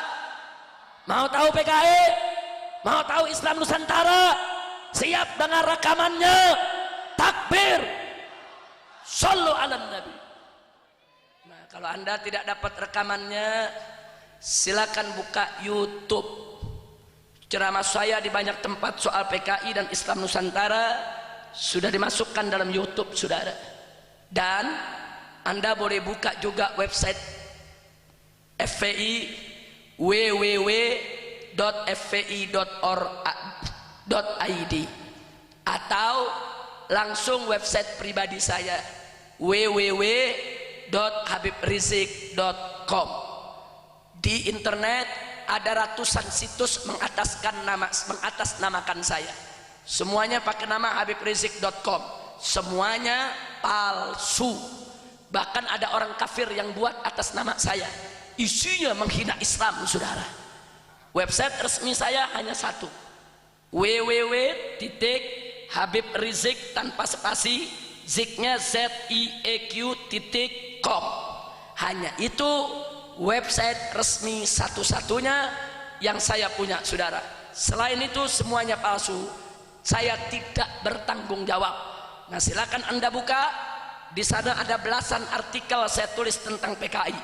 Mau tahu PKI? Mau tahu Islam Nusantara? Siap dengar rekamannya? Takbir. Sallu ala Nabi. Nah, kalau Anda tidak dapat rekamannya, silakan buka YouTube. Ceramah saya di banyak tempat soal PKI dan Islam Nusantara sudah dimasukkan dalam YouTube, saudara. Dan Anda boleh buka juga website FPI, www.fpi.org.id, atau langsung website pribadi saya, www.habibrizieq.com. Di internet ada ratusan situs mengatasnamakan saya. Semuanya pakai nama habibrizieq.com. Semuanya palsu. Bahkan ada orang kafir yang buat atas nama saya. Isinya menghina Islam, saudara. Website resmi saya hanya satu, www.habibrizieq tanpa spasi, ziknya ZIEQ.com. Hanya itu website resmi satu-satunya yang saya punya, saudara. Selain itu semuanya palsu. Saya tidak bertanggung jawab. Nah, silakan Anda buka. Di sana ada belasan artikel saya tulis tentang PKI.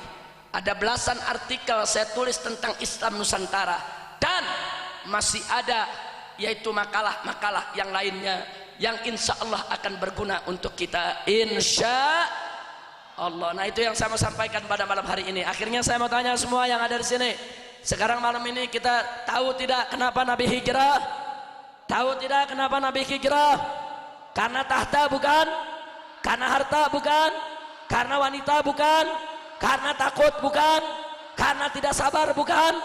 Ada belasan artikel saya tulis tentang Islam Nusantara. Dan masih ada yaitu makalah-makalah yang lainnya yang insya Allah akan berguna untuk kita, insya Allah. Nah, itu yang saya mau sampaikan pada malam hari ini. Akhirnya saya mau tanya semua yang ada di sini. Sekarang malam ini kita tahu tidak kenapa Nabi hijrah? Tahu tidak kenapa Nabi hijrah? Karena tahta bukan? Karena harta bukan? Karena wanita bukan? Karena takut bukan? Karena tidak sabar bukan?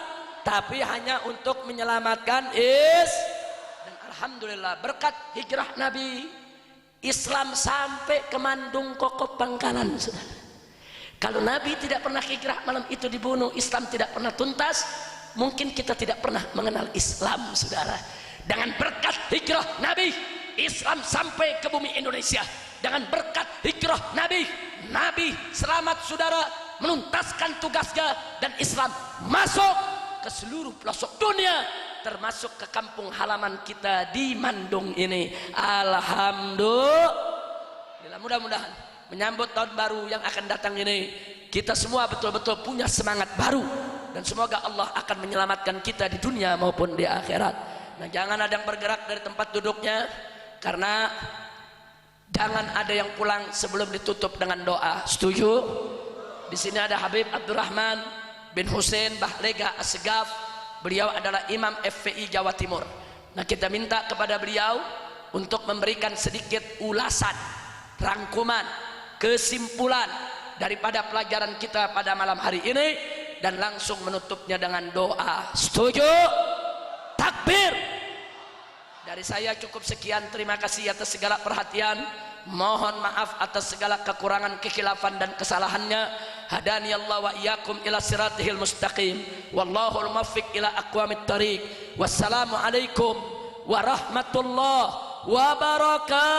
Tapi hanya untuk menyelamatkan dan alhamdulillah berkat hijrah Nabi, Islam sampai ke Mandung Kokop Bangkalan, saudara. Kalau Nabi tidak pernah hijrah, malam itu dibunuh, Islam tidak pernah tuntas, mungkin kita tidak pernah mengenal Islam, saudara. Dengan berkat hijrah Nabi, Islam sampai ke bumi Indonesia. Dengan berkat hijrah Nabi, Nabi selamat, saudara, menuntaskan tugasnya, dan Islam masuk ke seluruh pelosok dunia, termasuk ke kampung halaman kita di Mandung ini. Alhamdulillah. Mudah-mudahan menyambut tahun baru yang akan datang ini, kita semua betul-betul punya semangat baru, dan semoga Allah akan menyelamatkan kita di dunia maupun di akhirat. Nah, jangan ada yang bergerak dari tempat duduknya, karena jangan ada yang pulang sebelum ditutup dengan doa. Setuju? Di sini ada Habib Abdurrahman bin Hussein Bahlega Assegaf. Beliau adalah Imam FPI Jawa Timur. Nah, kita minta kepada beliau untuk memberikan sedikit ulasan, rangkuman, kesimpulan daripada pelajaran kita pada malam hari ini dan langsung menutupnya dengan doa. Setuju? Takbir. Dari saya cukup sekian. Terima kasih atas segala perhatian. Mohon maaf atas segala kekurangan, kekhilafan dan kesalahannya. Hadani Allah wa iyyakum ila siratihil mustaqim. Wallahul muwaffiq ila aqwamit thariq. Wassalamualaikum warahmatullahi wabarakatuh.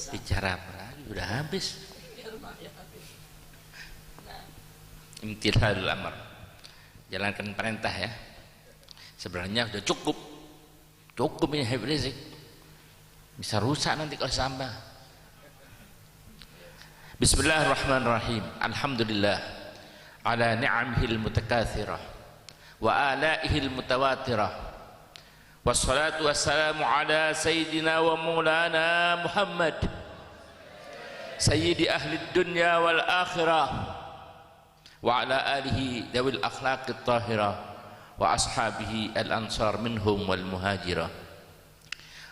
Bicara apa lagi? Udah habis. Imtithalul amr, jalankan perintah ya. Sebenarnya sudah cukup ini Habib Rizik. Bisa rusak nanti kalau sampai. Bismillahirrahmanirrahim. Alhamdulillah ala ni'amihil mutakatsirah wa alaihil mutawatirah. Wassalatu wassalamu ala sayyidina wa maulana Muhammad sayyidi ahli dunya wal akhirah wa ala alihi dawil akhlaqit tahirah wa ashabihi al ansar minhum wal muhajirah.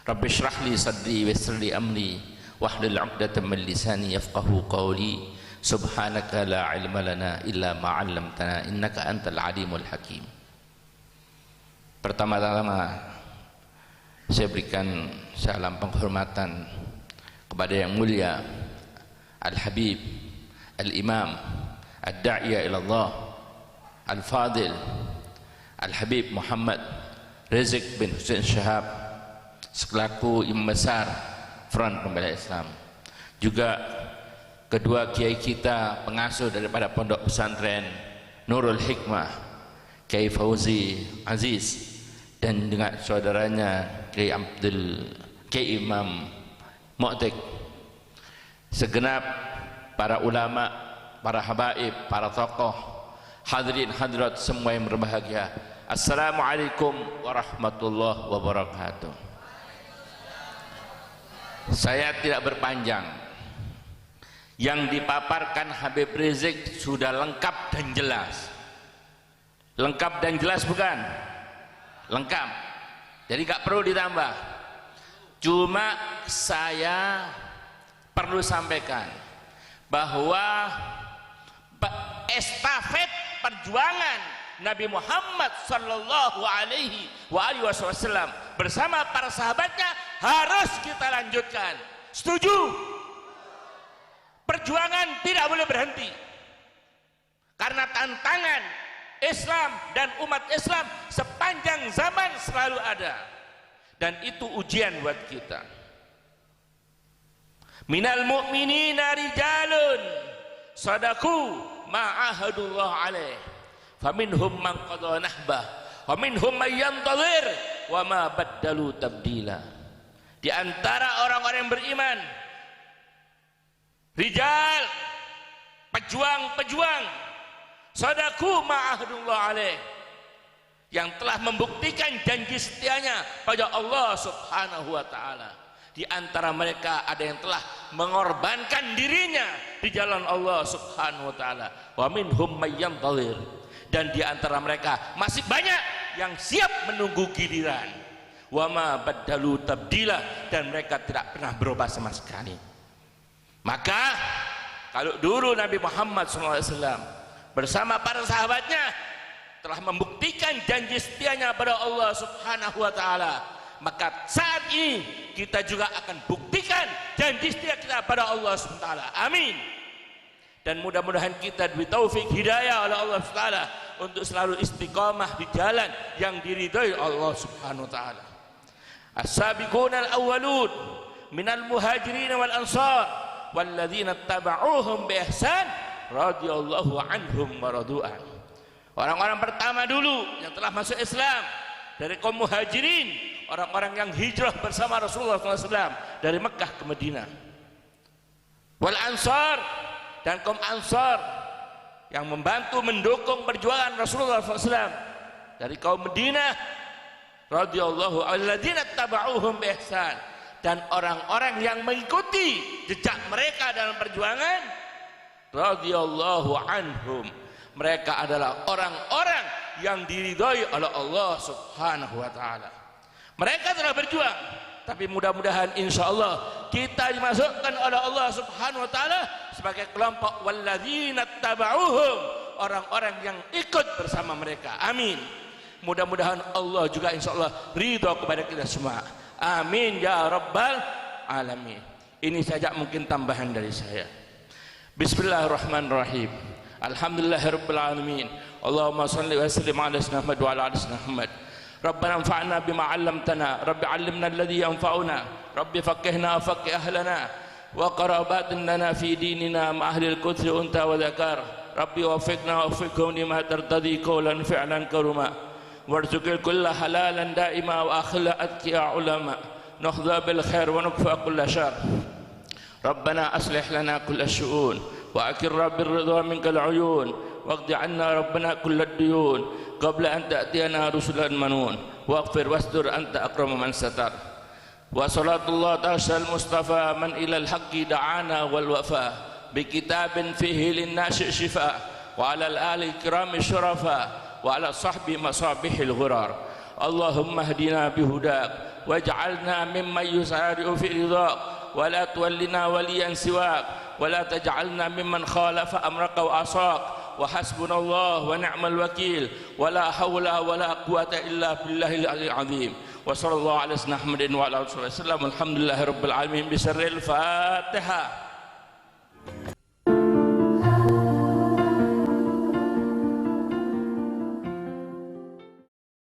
Rabbi shrah li sadri wa yassir li amri wahlul 'uqdatam min lisani yafqahu qawli. Subhanaka la ilma lana illa ma 'allamtana innaka antal alimul hakim. Pertama-tama saya berikan salam penghormatan kepada yang mulia Al-Habib Al-Imam Ad-Da'iya ilallah Al-Fadil Al-Habib Muhammad Rizik bin Hussein Shihab selaku imam besar Front Pembela Islam, juga kedua kiai kita pengasuh daripada pondok pesantren Nurul Hikmah Kiai Fauzi Aziz, dan dengan saudaranya Kiai Imam Mu'tik, segenap para ulama, para habaib, para tokoh, hadirin hadirat semua yang berbahagia. Assalamualaikum warahmatullahi wabarakatuh. Saya tidak berpanjang. Yang dipaparkan Habib Rizik sudah lengkap dan jelas. Lengkap dan jelas bukan? Lengkap. Jadi gak perlu ditambah. Cuma saya perlu sampaikan bahwa estafet perjuangan Nabi Muhammad sallallahu alaihi wasallam bersama para sahabatnya harus kita lanjutkan. Setuju? Perjuangan tidak boleh berhenti. Karena tantangan Islam dan umat Islam sepanjang zaman selalu ada, dan itu ujian buat kita. Minal mu'minina rijalun sadaku ma'ahadullah alaih faminhum man qada nahbah wa minhum man yantazir wa ma baddalu tabdila. Di antara orang-orang yang beriman, rijal, pejuang-pejuang, sadaku ma'ahadullah alaih, yang telah membuktikan janji setianya pada Allah subhanahu wa ta'ala. Di antara mereka ada yang telah mengorbankan dirinya di jalan Allah subhanahu wa ta'ala. Wa minhum mayyantazir, dan di antara mereka masih banyak yang siap menunggu giliran. Wa ma baddalu tabdila, dan mereka tidak pernah berubah sama sekali. Maka kalau dulu Nabi Muhammad SAW bersama para sahabatnya telah membuktikan janji setianya pada Allah subhanahu wa ta'ala, maka saat ini kita juga akan buktikan janji setia kita pada Allah subhanahu wa ta'ala. Amin. Dan mudah-mudahan kita diberi taufik hidayah oleh Allah subhanahu wa ta'ala untuk selalu istiqamah di jalan yang diridhai Allah subhanahu wa ta'ala. As-sabiquna al-awwalun minal muhajirin wal ansar walladzina taba'uhum bi ihsan radhiyallahu anhum wa radu'an. Orang-orang pertama dulu yang telah masuk Islam dari kaum muhajirin, orang-orang yang hijrah bersama Rasulullah SAW dari Mekah ke Madinah. Wal ansar, dan kaum ansar yang membantu mendukung perjuangan Rasulullah SAW dari kaum Madinah, radhiyallahu alladzina taba'uhum bi ihsan, dan orang-orang yang mengikuti jejak mereka dalam perjuangan, radhiyallahu anhum, Mereka adalah orang-orang yang diridhoi oleh Allah Subhanahu wa taala. Mereka telah berjuang, tapi mudah-mudahan insyaallah kita dimasukkan oleh Allah Subhanahu wa taala sebagai kelompok walladzina tabauhum, orang-orang yang ikut bersama mereka. Amin. Mudah-mudahan Allah juga insyaallah ridha kepada kita semua. Amin ya rabbal alamin. Ini saja mungkin tambahan dari saya. Bismillahirrahmanirrahim. Alhamdulillahirabbil alamin. Allahumma shalli wa sallim ala sayyidina Muhammad wa ala ali sayyidina Muhammad. Rabbana anfa'na bima 'allamtana, Rabbi 'allimna alladhi yanfa'una, Rabbi faqqihna wa faqqih ahlana wa qarabatina fi dinina ma ahli al-quds unta wa dzakar. Rabbi waffiqna wa waffiqhum lima tartadi qawlan fi'lan karuma. Warzuqil kulla halalan daima wa akhla atqiya ulama. Nakhdha bil khair wa nakfa kulla syarr. Rabbana aslih lana kulla syu'un wa akirna bir ridha minkal 'uyun waqdi 'anna rabbana kullad duyun qabla an ta'tiyana rusulan manun waghfir wastur anta akramu man satar. Wa salatullah ta'ala mustafa man ilal haqqi da'ana wal wafa bi kitabin fihi lin nasi shifa wa 'alal ali kirami syurafa wa 'ala sahbi masabihil ghurar. Allahumma hdina bihudak waj'alna mimman yusari'u fi ridhaq wa la tuwallina waliyan siwak wa la taj'alna mimman khalafa amraka wa asaq. Wa hasbunallah wa ni'mal wakil wa la hawla wa la quwata illa billahil aliyyil azim. Wa sallallahu ala sayyidina Muhammadin wa ala alihi wasallam. Alhamdulillahirabbil alamin. Bismillahil Fatihah.